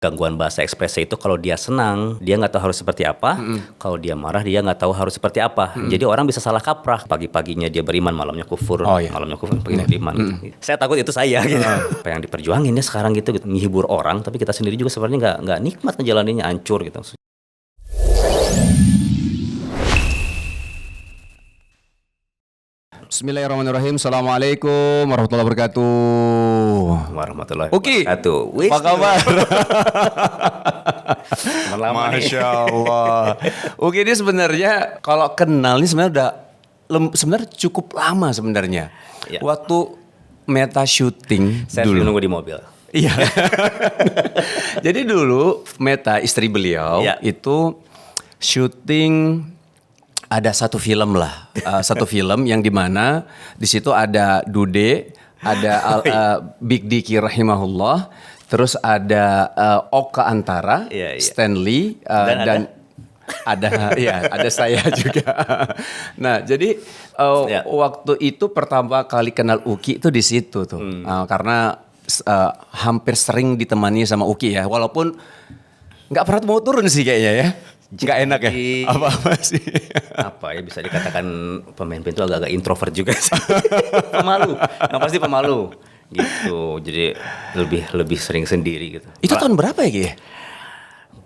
Gangguan bahasa ekspresi itu kalau dia senang, dia nggak tahu harus seperti apa. Kalau dia marah, dia nggak tahu harus seperti apa. Jadi orang bisa salah kaprah. Pagi-paginya dia beriman, malamnya kufur. Oh, iya. Malamnya kufur, paginya beriman. Saya takut itu saya gitu. Apa yang diperjuangin ya sekarang gitu, menghibur orang, tapi kita sendiri juga sebenarnya nggak nikmat ngejalaninnya, hancur gitu. Bismillahirrahmanirrahim. Assalamualaikum warahmatullahi wabarakatuh. Warahmatullahi Uki, wabarakatuh. apa kabar? Masya Allah. Uki ini sebenarnya kalau kenal ini sebenarnya udah sebenarnya cukup lama sebenarnya. Ya. Waktu Meta syuting Saya dulu. nunggu di mobil. Iya. Jadi dulu Meta istri beliau Ya. itu syuting ada satu film lah, satu film yang dimana di situ ada Dude, ada Big Diki rahimahullah, terus ada Oka Antara, Iya, iya. Stanley dan ada ya ada saya juga. Nah jadi Ya. waktu itu pertama kali kenal Uki itu di situ tuh, karena hampir sering ditemani sama Uki ya, walaupun nggak pernah mau turun sih kayaknya ya. Nggak enak ya? Apa-apa sih? Apa ya, bisa dikatakan pemain band itu agak-agak introvert juga sih. Pemalu, yang pasti pemalu gitu. Jadi lebih sering sendiri gitu. Itu tahun berapa ya Ki?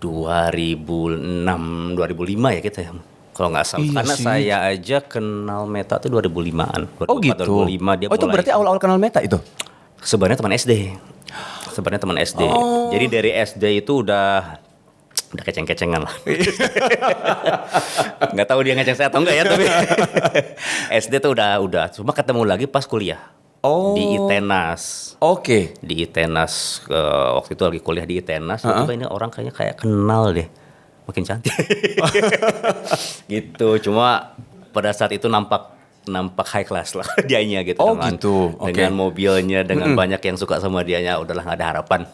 2006, 2005 ya kita ya. Kalau nggak salah. Iya Karena sih. saya aja kenal Meta tuh 2005-an. 2004, Oh gitu? 2005 dia Oh itu mulai. berarti awal-awal kenal Meta itu? Sebenarnya teman SD. Jadi dari SD itu udah keceng-kecengan lah. Nggak tahu dia ngeceng saya atau enggak ya, tapi SD tuh udah cuma ketemu lagi pas kuliah. Oh. Di ITENAS. Oke. Di ITENAS waktu itu lagi kuliah di ITENAS, tiba-tiba ini orang kayaknya kayak kenal deh. Makin cantik. Gitu. Cuma pada saat itu nampak high class lah dianya gitu. Oh, gitu. Oke. Dengan mobilnya, dengan banyak yang suka sama dianya, udahlah nggak ada harapan.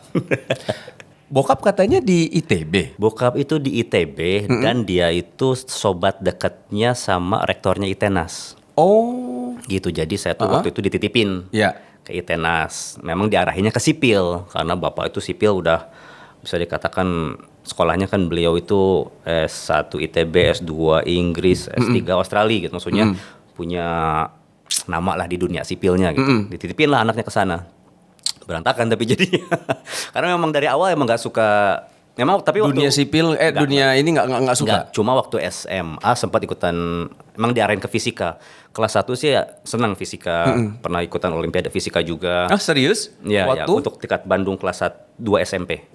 Bokap katanya di ITB. Bokap itu di ITB dan dia itu sobat dekatnya sama rektornya ITENAS. Oh. Gitu. Jadi saya tuh waktu itu dititipin Ya. ke ITENAS. Memang diarahinnya ke sipil karena bapak itu sipil udah bisa dikatakan sekolahnya kan beliau itu S1 ITB, S2 Inggris, S3 Australia gitu. Maksudnya punya nama lah di dunia sipilnya gitu. Dititipin lah anaknya ke sana. Berantakan tapi jadinya. Karena memang dari awal emang nggak suka. Memang tapi Dunia sipil, dunia ini nggak suka. Enggak, cuma waktu SMA sempat ikutan, emang diarahin ke fisika. Kelas 1 sih ya senang fisika, pernah ikutan olimpiade fisika juga. Ah serius? Ya, Waktu? untuk tingkat Bandung kelas 2 SMP.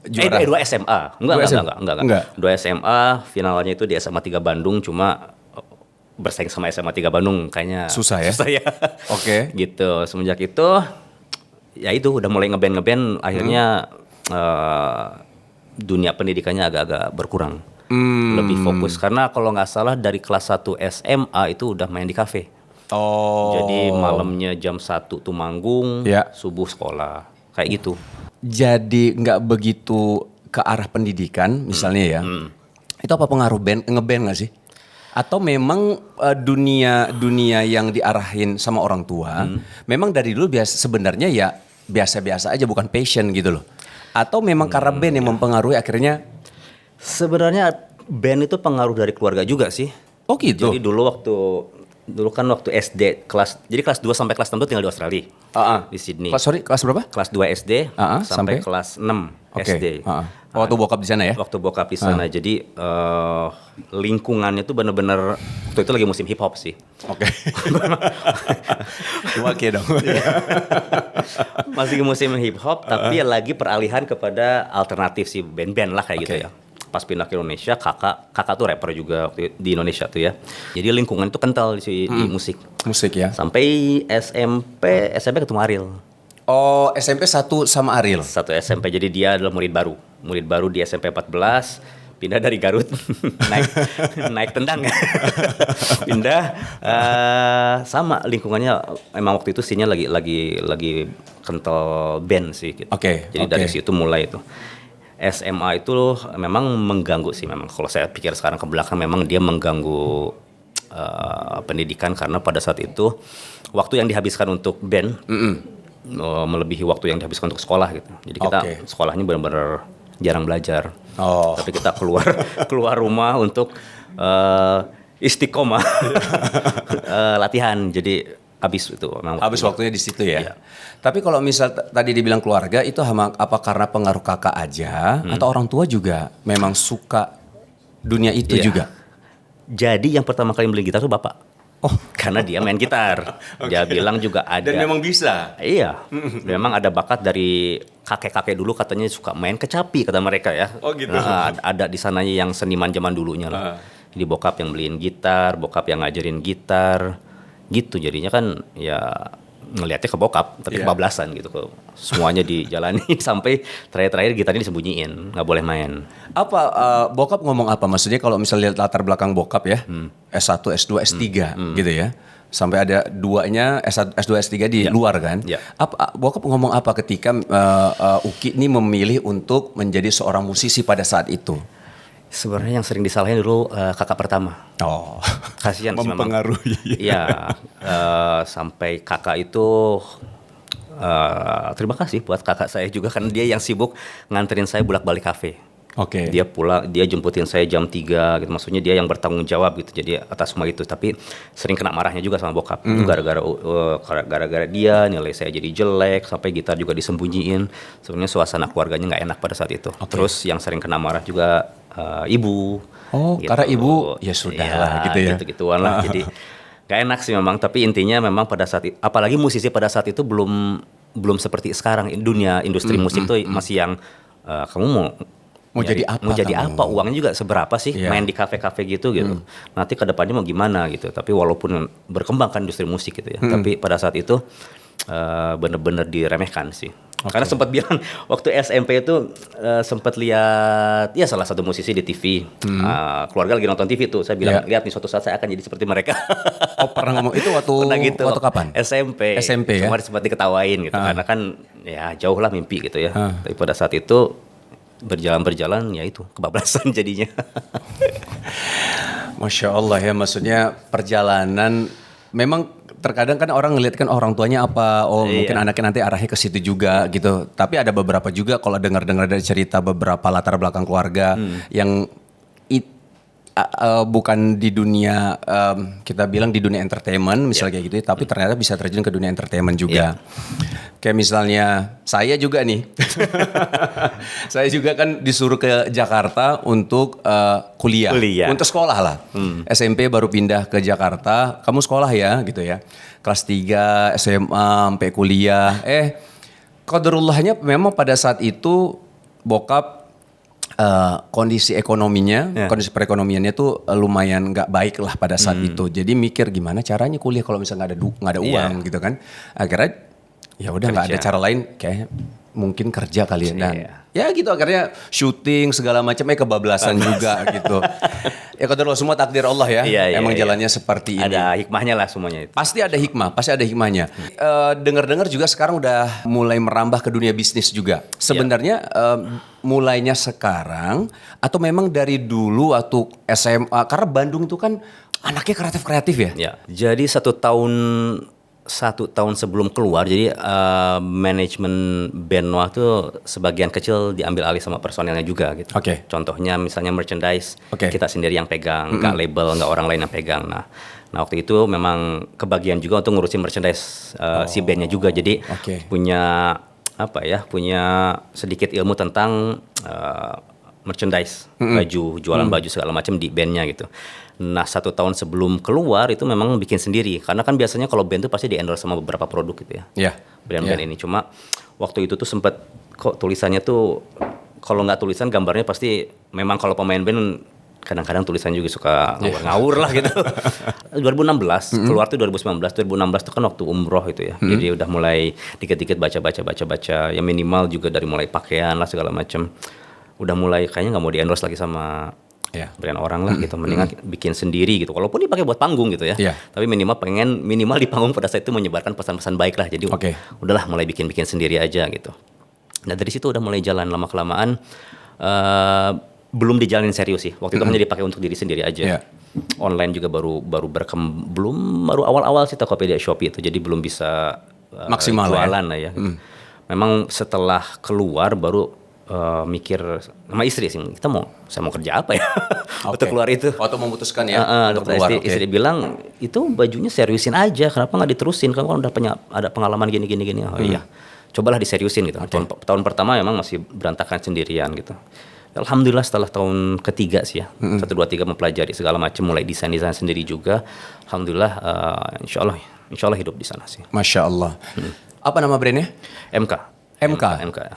Juara? 2 SMA. Enggak. 2 SMA, finalnya itu di SMA 3 Bandung, cuma bersaing sama SMA 3 Bandung kayaknya Susah ya? Oke. Gitu. Semenjak itu ya itu udah mulai ngeband akhirnya dunia pendidikannya agak-agak berkurang. Lebih fokus karena kalau nggak salah dari kelas 1 SMA itu udah main di kafe. Oh. Jadi malamnya jam 1 tuh manggung, Ya. subuh sekolah, kayak gitu. Jadi nggak begitu ke arah pendidikan misalnya ya. Itu apa pengaruh ngeband nggak sih? Atau memang dunia yang diarahin sama orang tua, memang dari dulu sebenarnya ya biasa-biasa aja, bukan passion gitu loh. Atau memang karena band yang mempengaruhi akhirnya? Sebenarnya band itu pengaruh dari keluarga juga sih. Oh gitu? Jadi dulu kan waktu SD jadi kelas 2 sampai kelas 6 tuh tinggal di Australia. Di Sydney. Kelas berapa? Kelas 2 SD sampai kelas 6 Oke. SD. Waktu bokap di sana ya? Waktu bokap di sana. Jadi lingkungannya tuh bener-bener waktu itu lagi musim hip hop sih. Oke. Oke dong. Masih musim hip hop tapi lagi peralihan kepada alternatif sih, band-band lah kayak gitu ya. Pas pindah ke Indonesia, kakak tuh rapper juga waktu di Indonesia tuh ya. Jadi lingkungan itu kental di musik. Musik ya? Sampai SMP ketemu Ariel. Oh, SMP satu sama Ariel? Satu SMP, jadi dia adalah murid baru di SMP 14, pindah dari Garut, naik tendang. Pindah, sama lingkungannya, emang waktu itu scene-nya lagi kental band sih gitu. Oke. Jadi dari situ mulai itu. SMA itu memang mengganggu sih, memang kalau saya pikir sekarang ke belakang memang dia mengganggu pendidikan karena pada saat itu waktu yang dihabiskan untuk band melebihi waktu yang dihabiskan untuk sekolah gitu. Jadi kita sekolahnya benar-benar jarang belajar. Oh. Tapi kita keluar keluar rumah untuk istiqomah latihan. Jadi habis itu memang Habis waktunya di situ ya. Iya. Tapi kalau misal tadi dibilang keluarga itu apa karena pengaruh kakak aja atau orang tua juga memang suka dunia itu Iya. juga? Jadi yang pertama kali beli gitar tuh bapak. Oh. Karena dia main gitar. Dia bilang juga ada. Dan memang bisa. Iya, memang ada bakat dari kakek-kakek dulu katanya suka main kecapi kata mereka ya. Oh, gitu. Nah, ada di sananya yang seniman zaman dulunya lah. Jadi bokap yang beliin gitar, bokap yang ngajarin gitar, gitu. Jadinya kan ya ngelihatnya ke bokap, tapi Iya. kebablasan gitu. Semuanya dijalani sampai terakhir-terakhir gitarnya disembunyiin, nggak boleh main. Apa bokap ngomong apa? Maksudnya kalau misalnya lihat latar belakang bokap ya, S1, S2, S3 gitu ya. Sampai ada duanya S1, S2, S3 di luar kan. Ya. Apa bokap ngomong apa ketika Uki ini memilih untuk menjadi seorang musisi pada saat itu? Sebenarnya yang sering disalahin dulu kakak pertama. Oh. Kasihan sih memang. Mempengaruhi. Iya, sampai kakak itu terima kasih buat kakak saya juga karena dia yang sibuk nganterin saya bolak-balik kafe. Oke. Dia pulang, dia jemputin saya jam 3 gitu. Maksudnya dia yang bertanggung jawab gitu. Jadi atas semua itu. Tapi sering kena marahnya juga sama bokap. Itu gara-gara dia nilai saya jadi jelek, sampai gitar juga disembunyiin. Sebenarnya suasana keluarganya nggak enak pada saat itu. Terus yang sering kena marah juga ibu. Oh, gitu. karena ibu ya sudah lah gitu ya. Gitu-gituan lah. Jadi gak enak sih memang, tapi intinya memang pada saat itu, apalagi musisi pada saat itu belum seperti sekarang. Dunia industri musik tuh masih yang kamu Mau jadi apa Mau jadi kamu? apa? Uangnya juga seberapa sih? Iya. Main di kafe-kafe gitu. Nanti ke depannya mau gimana gitu. Tapi walaupun berkembang kan industri musik gitu ya. Tapi pada saat itu bener-bener diremehkan sih. Karena sempat bilang waktu SMP itu sempat lihat ya salah satu musisi di TV. Keluarga lagi nonton TV tuh. Saya bilang lihat nih suatu saat saya akan jadi seperti mereka. Oh, pernah ngomong itu waktu Pernah gitu. waktu kapan? SMP. SMP ya? Kemarin sempat diketawain gitu. Karena kan ya jauh lah mimpi gitu ya. Tapi pada saat itu berjalan ya itu kebablasan jadinya. Masya Allah ya, maksudnya perjalanan memang terkadang kan orang ngeliat kan orang tuanya apa, mungkin anaknya nanti arahnya ke situ juga gitu. Tapi ada beberapa juga kalau dengar-dengar dari cerita beberapa latar belakang keluarga yang bukan di dunia kita bilang di dunia entertainment misalnya kayak gitu, tapi ternyata bisa terjun ke dunia entertainment juga. Kayak misalnya saya juga nih, saya juga kan disuruh ke Jakarta untuk kuliah, untuk sekolah lah. SMP baru pindah ke Jakarta, kamu sekolah ya gitu ya. Kelas 3 SMA sampai kuliah. Qadarullahnya memang pada saat itu bokap kondisi ekonominya, kondisi perekonomiannya tuh lumayan nggak baik lah pada saat itu. Jadi mikir gimana caranya kuliah kalau misalnya nggak ada uang gitu kan. Akhirnya ya udah nggak ada cara lain, kayak mungkin kerja kali ya. Dan ya gitu akhirnya syuting segala macam kebablasan juga gitu. Ya qadarullah, semua takdir Allah ya. Emang jalannya seperti ini. Ada hikmahnya lah semuanya itu. Pasti ada hikmahnya. Dengar-dengar juga sekarang udah mulai merambah ke dunia bisnis juga. Sebenarnya mulainya sekarang atau memang dari dulu waktu SMA? Karena Bandung itu kan anaknya kreatif ya. Ya, jadi satu tahun sebelum keluar, jadi manajemen band Noah tuh sebagian kecil diambil alih sama personelnya juga gitu. Contohnya misalnya merchandise, kita sendiri yang pegang, nggak label, nggak orang lain yang pegang. Nah waktu itu memang kebagian juga untuk ngurusin merchandise si bandnya juga. Jadi punya sedikit ilmu tentang merchandise, baju, jualan baju segala macam di bandnya gitu. Nah 1 tahun sebelum keluar itu memang bikin sendiri, karena kan biasanya kalau band tuh pasti di endorse sama beberapa produk gitu ya. Brand-brand ini. Cuma waktu itu tuh sempet kok tulisannya tuh kalau nggak tulisan gambarnya pasti memang kalau pemain band kadang-kadang tulisannya juga suka ngawur-ngawur lah gitu. 2016 keluar tuh 2019 tuh kan waktu umroh itu ya. Jadi udah mulai dikit-dikit baca. Ya minimal juga dari mulai pakaian lah segala macam. Udah mulai kayaknya nggak mau di endorse lagi sama brand orang lah gitu, mendingan bikin sendiri gitu, walaupun dipakai buat panggung gitu ya. Tapi minimal di panggung pada saat itu menyebarkan pesan-pesan baik lah, jadi udahlah mulai bikin sendiri aja gitu. Nah dari situ udah mulai jalan, lama kelamaan belum dijalanin serius sih, waktu itu hanya dipakai untuk diri sendiri aja. Online juga baru awal-awal sih Tokopedia, Shopee itu, jadi belum bisa maksimal jualan lah ya gitu. Memang setelah keluar baru mikir sama istri sih, saya mau kerja apa ya untuk Oke. keluar itu. Atau memutuskan ya untuk Kata keluar. istri, Oke. istri bilang itu bajunya seriusin aja, kenapa nggak diterusin? Kan udah ada pengalaman gini. Oh iya, cobalah diseriusin gitu. Tahun pertama memang masih berantakan sendirian gitu. Alhamdulillah setelah tahun ketiga sih ya, 1, 2, 3 mempelajari segala macam, mulai desain sendiri juga. Alhamdulillah, insya Allah hidup di sana sih. Masya Allah. Apa nama brandnya? MK. MK.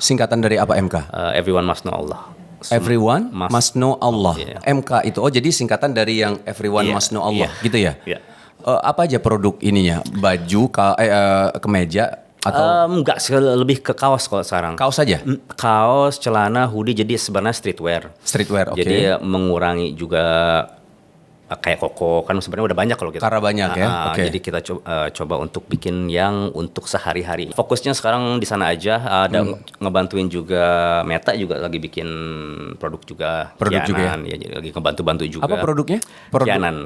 Singkatan dari apa MK? Everyone must know Allah. Everyone must know Allah. Iya. MK itu jadi singkatan dari yang Everyone Iya, must know Allah, iya. gitu ya? Iya. Apa aja produk ininya? Baju, kemeja atau Enggak, lebih ke kaos kalau sekarang. kaos saja? Kaos, celana, hoodie, jadi sebenarnya streetwear. Streetwear, oke. Jadi mengurangi juga kayak koko, kan sebenarnya udah banyak kalau kita. Karena banyak ya, oke. Jadi kita coba untuk bikin yang untuk sehari-hari. Fokusnya sekarang di sana aja. Ada ngebantuin juga Meta juga lagi bikin produk juga. Produk juga ya? Kianan, ya, jadi lagi ngebantu juga. Apa produknya?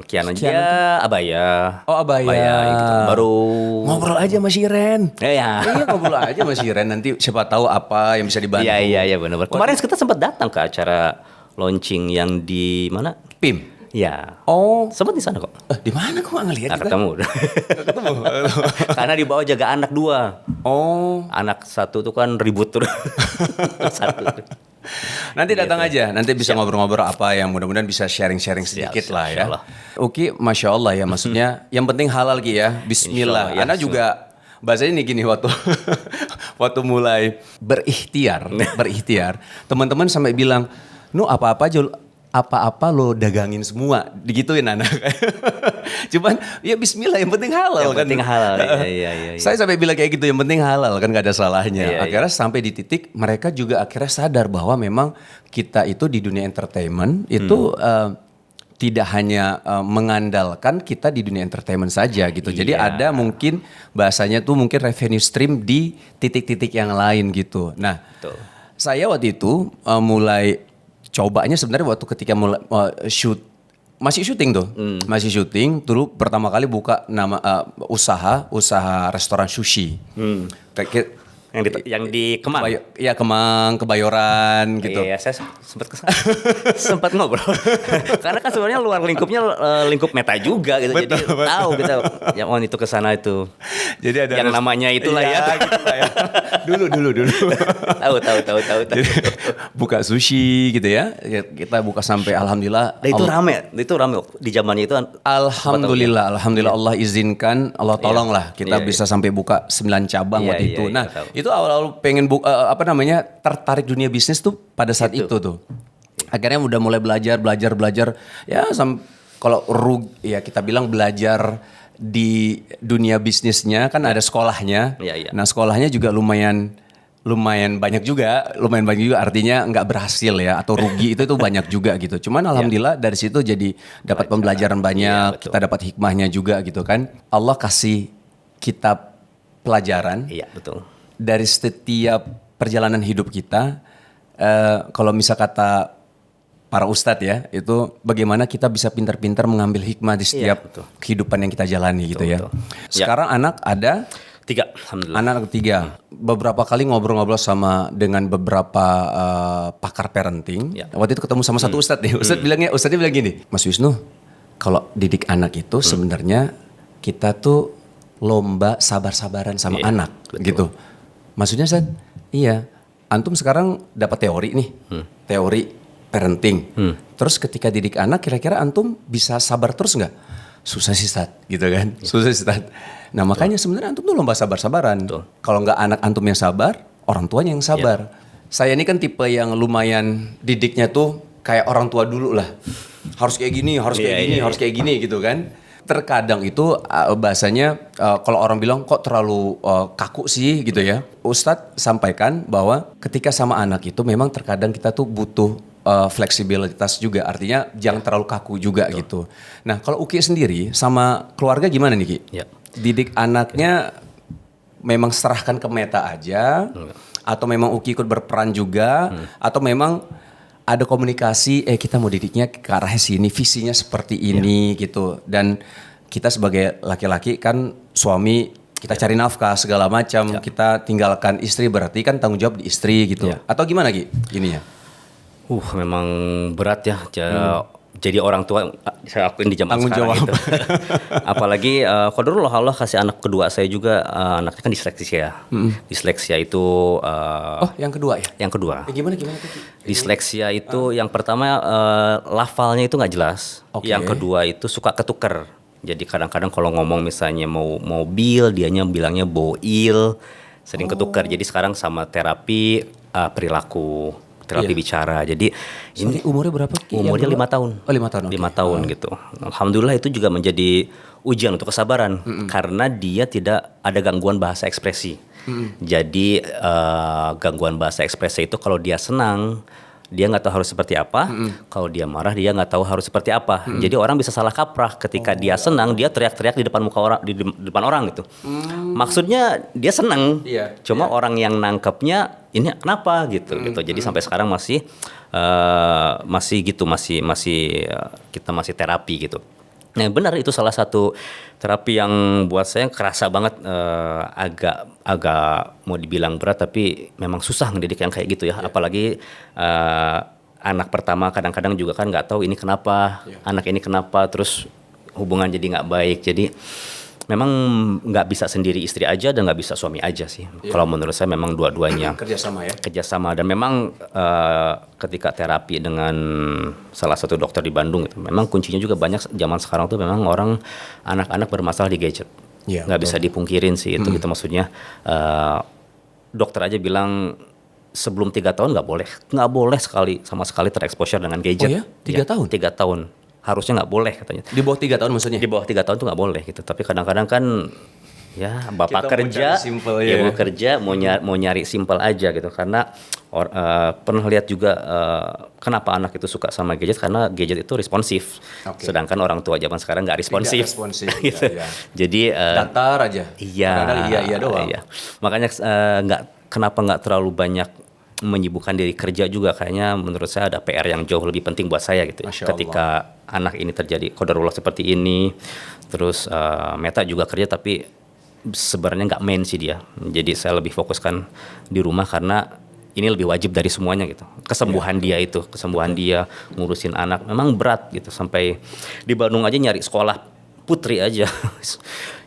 Kianan dia abaya. Oh, abaya. Gitu. Baru Ngobrol aja sama Shiren. ya. Iya, ngobrol aja sama Shiren, nanti siapa tahu apa yang bisa dibantu. Iya benar. Kemarin kita sempat datang ke acara launching yang di mana? PIM. Ya. Oh, Sempat di sana kok. di mana kok nggak ngelihat Nggak kita? ketemu. Ketemu. Karena di bawah jaga anak 2. Oh, Anak 1 tuh kan ribut tuh. 1. nanti datang aja, nanti bisa ngobrol-ngobrol apa yang mudah-mudahan bisa sharing-sharing sedikit Siap, lah ya. insyaallah. Oke, masya Allah ya, maksudnya yang penting halal Ki ya. Bismillah. Insyaallah, ya, Karena juga bahasanya nih gini waktu waktu mulai berikhtiar, teman-teman sampai bilang, "Nu apa-apa lo dagangin semua," digituin anak. Cuman ya Bismillah, yang penting halal Yang kan. penting halal, iya. Saya sampai bilang kayak gitu, yang penting halal kan, gak ada salahnya. Iya, Akhirnya sampai di titik mereka juga akhirnya sadar bahwa memang kita itu di dunia entertainment itu tidak hanya mengandalkan kita di dunia entertainment saja gitu. Jadi Iya. ada mungkin bahasanya tuh mungkin revenue stream di titik-titik yang lain gitu. Nah, Betul. saya waktu itu mulai cobanya sebenarnya waktu ketika mulai masih syuting tuh, masih syuting. Dulu pertama kali buka nama usaha restoran sushi. Kayak Yang di Kemang. Iya, Kemang, Kebayoran gitu. Iya, saya sempat kesana. Sempat ngobrol. Karena kan sebenarnya luar lingkupnya lingkup Meta juga gitu. Betul, Jadi tahu kita yang itu ke sana itu. Jadi ada yang namanya itulah Iya, ya. gitulah ya. Dulu. Tahu. Jadi, buka sushi gitu ya. Kita buka sampai alhamdulillah. Dan itu rame di zamannya itu. Alhamdulillah Allah izinkan, Allah tolong lah kita Iya, bisa sampai buka 9 cabang Iya, waktu itu. iya, Nah, tahu. itu awal-awal pengen tertarik dunia bisnis tuh pada saat itu tuh. Akhirnya udah mulai belajar ya kalau ya kita bilang belajar di dunia bisnisnya kan ada sekolahnya. Iya. Nah, sekolahnya juga lumayan banyak juga artinya nggak berhasil ya atau rugi itu banyak juga gitu. Cuman alhamdulillah dari situ jadi dapat pembelajaran banyak, Iya, betul. kita dapat hikmahnya juga gitu kan. Allah kasih kita pelajaran Iya, betul. dari setiap perjalanan hidup kita. Kalau misal kata para ustadz ya, itu bagaimana kita bisa pintar-pintar mengambil hikmah di setiap betul. kehidupan yang kita jalani gitu ya. betul. Sekarang anak ada 3, alhamdulillah. anak ketiga. Beberapa kali ngobrol-ngobrol dengan beberapa pakar parenting. Ya. Waktu itu ketemu sama satu ustadz nih. Ustadznya bilang gini, Mas Wisnu, kalau didik anak itu sebenarnya kita tuh lomba sabar-sabaran sama Iya, anak gitu. Maksudnya Ustadz, iya. Antum sekarang dapat teori nih. Teori parenting. Terus ketika didik anak kira-kira antum bisa sabar terus nggak? Susah sih Ustadz, gitu kan. Susah sih Ustadz. Nah, makanya sebenarnya antum tuh lomba sabar-sabaran. Kalau nggak anak antum yang sabar, orang tuanya yang sabar. Saya ini kan tipe yang lumayan didiknya tuh kayak orang tua dulu lah. Harus kayak gini, harus kayak gini gitu kan. Terkadang itu bahasanya kalau orang bilang kok terlalu kaku sih gitu ya. Ustadz sampaikan bahwa ketika sama anak itu memang terkadang kita tuh butuh fleksibilitas juga. Artinya jangan terlalu kaku juga gitu. Nah, kalau Uki sendiri sama keluarga gimana nih Ki? Ya. Didik anaknya memang serahkan ke Meta aja atau memang Uki ikut berperan juga atau memang ada komunikasi kita mau didiknya ke arah sini, visinya seperti ini gitu. Dan kita sebagai laki-laki kan suami kita cari nafkah segala macam, kita tinggalkan istri, berarti kan tanggung jawab di istri gitu. Atau gimana Gi? Ininya. Memang berat ya. Jadi orang tua saya akuin di zaman Tanggung sekarang jawab. gitu. Apalagi qadarullah Allah kasih anak kedua saya juga anaknya kan disleksia. Disleksia itu Yang kedua ya? yang kedua. Gimana tuh? Disleksia itu yang pertama lafalnya itu nggak jelas. Oke. Yang kedua itu suka ketuker. Jadi kadang-kadang kalau ngomong misalnya mau mobil, dianya bilangnya boil, sering ketukar. Jadi sekarang sama terapi perilaku, terapi bicara. Jadi Ini umurnya berapa Ki? umurnya Yang 5 tahun. Oh 5 tahun. 5 tahun gitu. Alhamdulillah itu juga menjadi ujian untuk kesabaran karena dia tidak ada gangguan bahasa ekspresi. Jadi gangguan bahasa ekspresi itu kalau dia senang dia nggak tahu harus seperti apa, kalau dia marah dia nggak tahu harus seperti apa. Jadi orang bisa salah kaprah ketika dia senang dia teriak-teriak di depan muka orang, di depan orang gitu. Maksudnya dia senang, Iya, cuma orang yang nangkepnya ini kenapa gitu. Jadi sampai sekarang masih kita masih terapi gitu. Nah benar itu salah satu terapi yang buat saya kerasa banget agak mau dibilang berat tapi memang susah ngedidik yang kayak gitu ya. Apalagi anak pertama kadang-kadang juga kan nggak tahu ini kenapa, anak ini kenapa, terus hubungan jadi nggak baik. Jadi memang nggak bisa sendiri istri aja dan nggak bisa suami aja sih. Kalau menurut saya memang dua-duanya kerjasama dan memang ketika terapi dengan salah satu dokter di Bandung itu memang kuncinya juga banyak zaman sekarang tuh memang anak-anak bermasalah di gadget. Nggak bisa dipungkirin sih itu gitu maksudnya dokter aja bilang sebelum 3 tahun nggak boleh sama sekali terexposure dengan gadget. Oh ya? 3 tahun? 3 tahun. Harusnya nggak boleh katanya. Di bawah 3 tahun maksudnya? Di bawah 3 tahun tuh nggak boleh gitu. Tapi kadang-kadang kan ya bapak Kita kerja, mau cari simple, ibu kerja mau nyari simple aja gitu. Karena pernah lihat juga kenapa anak itu suka sama gadget karena gadget itu responsif. Sedangkan orang tua zaman sekarang nggak responsif. Tidak responsif. Gitu. Jadi datar aja. Iya. Iya doang. Iya. Makanya kenapa nggak terlalu banyak menyibukkan diri kerja juga kayaknya menurut saya ada PR yang jauh lebih penting buat saya gitu. Ketika anak ini terjadi qadarullah seperti ini, terus Meta juga kerja tapi sebenarnya nggak main sih dia. Jadi saya lebih fokuskan di rumah karena ini lebih wajib dari semuanya gitu. Kesembuhan dia ngurusin anak memang berat gitu sampai di Bandung aja nyari sekolah putri aja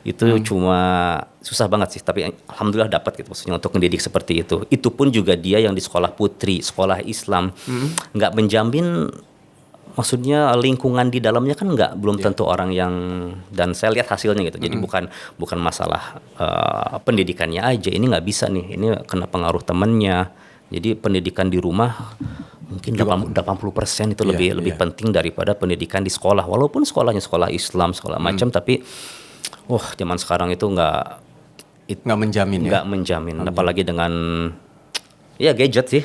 itu cuma susah banget sih tapi alhamdulillah dapat gitu maksudnya untuk mendidik seperti itu pun juga dia yang di sekolah putri sekolah Islam nggak menjamin maksudnya lingkungan di dalamnya kan belum tentu orang yang dan saya lihat hasilnya gitu jadi bukan masalah pendidikannya aja ini nggak bisa nih ini kena pengaruh temennya jadi pendidikan di rumah mungkin 80% itu lebih penting daripada pendidikan di sekolah walaupun sekolahnya sekolah Islam sekolah macam tapi zaman sekarang itu nggak menjamin apalagi dengan gadget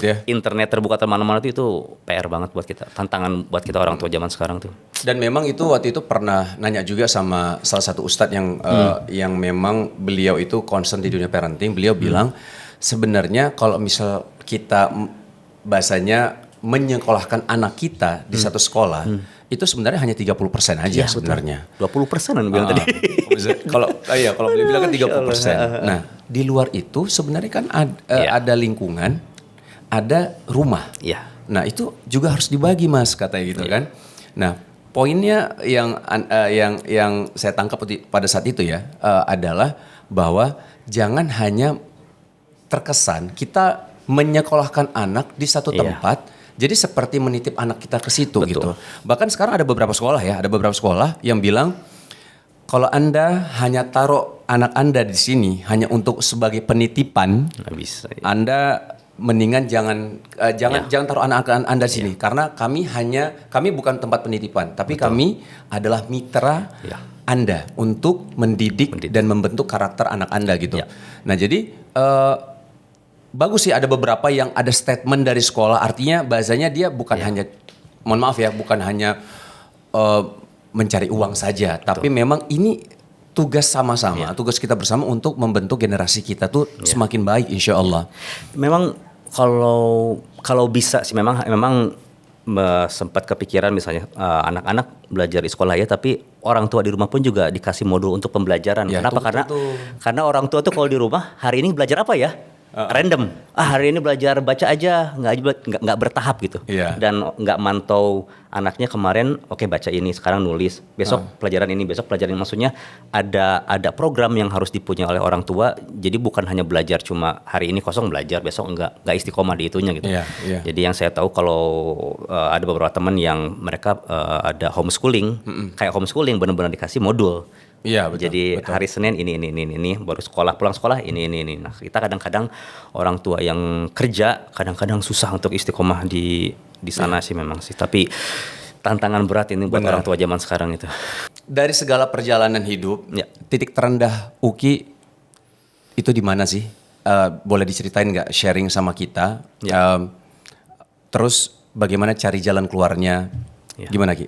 ya internet terbuka kemana-mana itu PR banget buat kita tantangan buat kita orang tua zaman sekarang tuh dan memang itu waktu itu pernah nanya juga sama salah satu ustadz yang memang beliau itu concern di dunia parenting beliau bilang sebenarnya kalau misal kita bahasanya menyekolahkan anak kita di satu sekolah itu sebenarnya hanya 30% aja sebenarnya. 20%an bilang tadi. Kalau beliau bilang kan 30%. Nah, di luar itu sebenarnya kan ada lingkungan, ada rumah. Nah, itu juga harus dibagi Mas katanya gitu kan. Nah, poinnya yang saya tangkap pada saat itu ya adalah bahwa jangan hanya terkesan kita menyekolahkan anak di satu tempat, jadi seperti menitip anak kita ke situ gitu. Bahkan sekarang ada beberapa sekolah yang bilang kalau Anda hanya taruh anak Anda di sini hanya untuk sebagai penitipan, nggak bisa. Anda mendingan jangan taruh anak Anda di sini karena kami bukan tempat penitipan, tapi kami adalah mitra Anda untuk mendidik dan membentuk karakter anak Anda gitu. Nah jadi bagus sih ada beberapa yang ada statement dari sekolah artinya bahasanya dia bukan hanya bukan hanya mencari uang saja tapi memang ini tugas sama-sama tugas kita bersama untuk membentuk generasi kita tuh semakin baik insya Allah. Memang kalau bisa sih memang sempat kepikiran misalnya anak-anak belajar di sekolah ya, tapi orang tua di rumah pun juga dikasih modul untuk pembelajaran. Ya, Kenapa? itu betul tuh. Karena orang tua tuh kalau di rumah hari ini belajar apa ya? Random. Hari ini belajar baca aja, nggak bertahap gitu. Iya. Dan nggak mantau anaknya kemarin, oke baca ini, sekarang nulis, besok pelajaran ini, besok pelajaran ini. Maksudnya ada program yang harus dipunyai oleh orang tua. Jadi bukan hanya belajar cuma hari ini kosong belajar, besok nggak istiqomah di itunya gitu. Iya, iya. Jadi yang saya tahu kalau ada beberapa teman yang mereka ada homeschooling, kayak homeschooling benar-benar dikasih modul. Iya, betul. Jadi hari Senin ini, baru pulang sekolah ini. Nah kita kadang-kadang orang tua yang kerja kadang-kadang susah untuk istiqomah di sana sih memang sih. Tapi tantangan berat ini buat orang tua zaman sekarang itu. Dari segala perjalanan hidup, Ya. titik terendah Uki itu di mana sih? Boleh diceritain nggak, sharing sama kita? Terus bagaimana cari jalan keluarnya? Ya. Gimana Ki?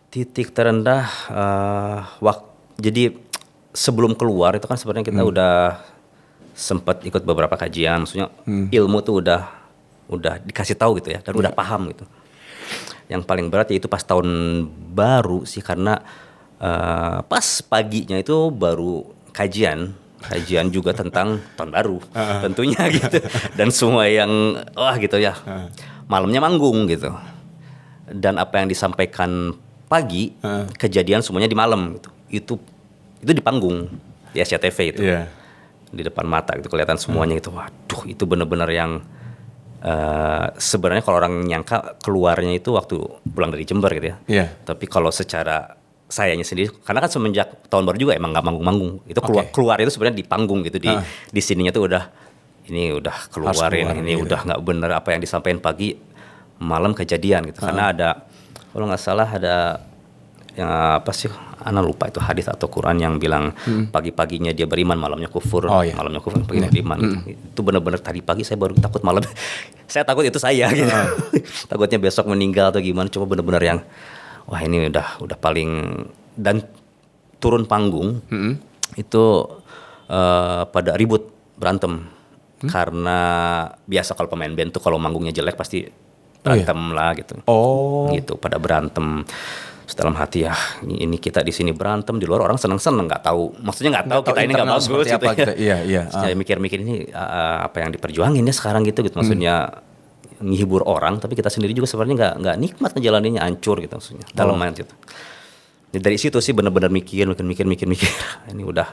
Titik terendah jadi sebelum keluar itu kan sebenarnya kita udah sempat ikut beberapa kajian, maksudnya ilmu tuh udah dikasih tahu gitu ya, dan udah paham gitu. Yang paling berat yaitu pas tahun baru sih, karena pas paginya itu baru kajian juga tentang tahun baru tentunya gitu, dan semua yang gitu ya, malamnya manggung gitu, dan apa yang disampaikan pagi kejadian semuanya di malam gitu. Itu di panggung di SCTV itu. Iya. Di depan mata gitu kelihatan semuanya gitu. Waduh, itu benar-benar yang sebenarnya kalau orang nyangka keluarnya itu waktu pulang dari Jember gitu ya. Iya. Tapi kalau secara sayanya sendiri, karena kan semenjak tahun baru juga emang nggak manggung-manggung. Itu keluar itu sebenarnya di panggung gitu, di sininya tuh udah keluarin, ini udah nggak bener apa yang disampaikan pagi, malam kejadian gitu. Karena ada, kalau nggak salah ada yang apa sih, ana lupa itu hadis atau Quran yang bilang pagi-paginya dia beriman, malamnya kufur, malamnya kufur, paginya beriman. Itu benar-benar tadi pagi saya baru takut malam. Saya takut itu saya gitu. Takutnya besok meninggal atau gimana. Coba benar-benar yang wah ini udah paling, dan turun panggung itu pada ribut, berantem. Karena biasa kalau pemain band tuh kalau manggungnya jelek pasti berantem lah gitu. Gitu pada berantem. Dalam hati ya, ini kita di sini berantem, di luar orang seneng-seneng, nggak tahu kita ini nggak bagus gitu apa, ya. Iya. Saya mikir-mikir ini apa yang diperjuangin ya sekarang gitu. Maksudnya menghibur orang, tapi kita sendiri juga sebenarnya nggak nikmat ngejalaninnya, hancur gitu maksudnya. Dalam mind gitu. Jadi dari situ sih benar-benar mikir. Ini udah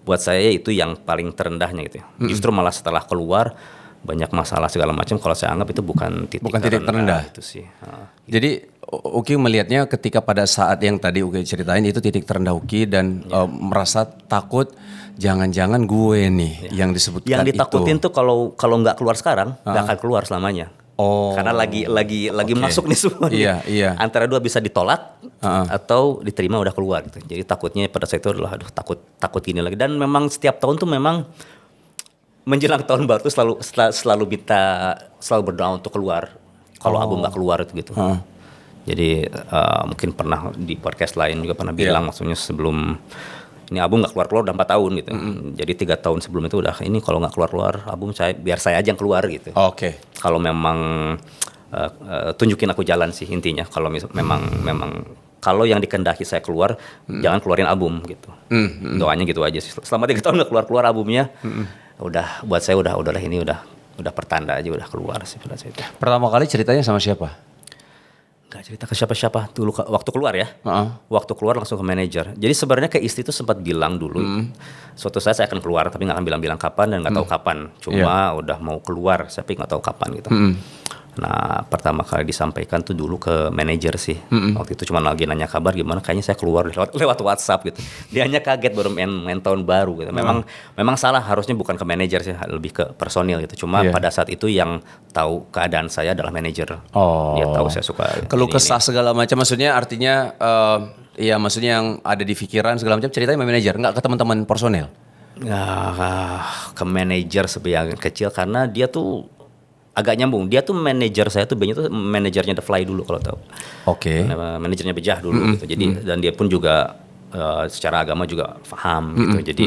buat saya itu yang paling terendahnya gitu ya. Justru malah setelah keluar banyak masalah segala macam, kalau saya anggap itu bukan titik terendah itu sih. Jadi Uki melihatnya ketika pada saat yang tadi Uki ceritain itu titik terendah Uki, dan merasa takut jangan-jangan gue nih yang disebutkan yang ditakutin itu. tuh kalau nggak keluar sekarang nggak akan keluar selamanya. Karena lagi masuk nih semua. Iya. Antara dua, bisa ditolak atau diterima udah keluar gitu. Jadi takutnya pada saat itu adalah takut gini lagi. Dan memang setiap tahun tuh memang menjelang tahun baru tuh selalu berdoa untuk keluar. Kalau album nggak keluar itu gitu. Jadi mungkin pernah di podcast lain juga pernah bilang, maksudnya sebelum ini album nggak keluar udah 4 tahun gitu. Jadi 3 tahun sebelum itu udah, ini kalau nggak keluar album biar saya aja yang keluar gitu. Kalau memang tunjukin aku jalan sih intinya. Kalau memang kalau yang dikendaki saya keluar, jangan keluarin album gitu. Doanya gitu aja sih. Selama 3 tahun nggak keluar albumnya, udah buat saya udah ini udah pertanda aja udah keluar sih pada saat itu. Pertama kali ceritanya sama siapa? Gak cerita ke siapa-siapa dulu waktu keluar ya. Waktu keluar langsung ke manajer. Jadi sebenarnya ke istri itu sempat bilang dulu, suatu saat saya akan keluar, tapi nggak akan bilang kapan dan nggak tahu kapan. Cuma udah mau keluar, tapi nggak tahu kapan gitu. Nah pertama kali disampaikan tuh dulu ke manajer sih. Waktu itu cuma lagi nanya kabar gimana, kayaknya saya keluar lewat WhatsApp gitu. Dia hanya kaget baru main tahun baru gitu. Memang salah, harusnya bukan ke manajer sih, lebih ke personil gitu. Cuma pada saat itu yang tahu keadaan saya adalah manajer. Dia tahu saya suka keluh kesah segala macam, maksudnya artinya ya maksudnya yang ada di pikiran segala macam ceritanya sama manajer, nggak ke teman-teman personil? Ke manajer sebagian kecil, karena dia tuh agak nyambung. Dia tuh manajer saya tuh banyak tuh manajernya The Fly dulu kalau tahu. Manajernya Bejah dulu gitu. Jadi dan dia pun juga secara agama juga paham gitu. Jadi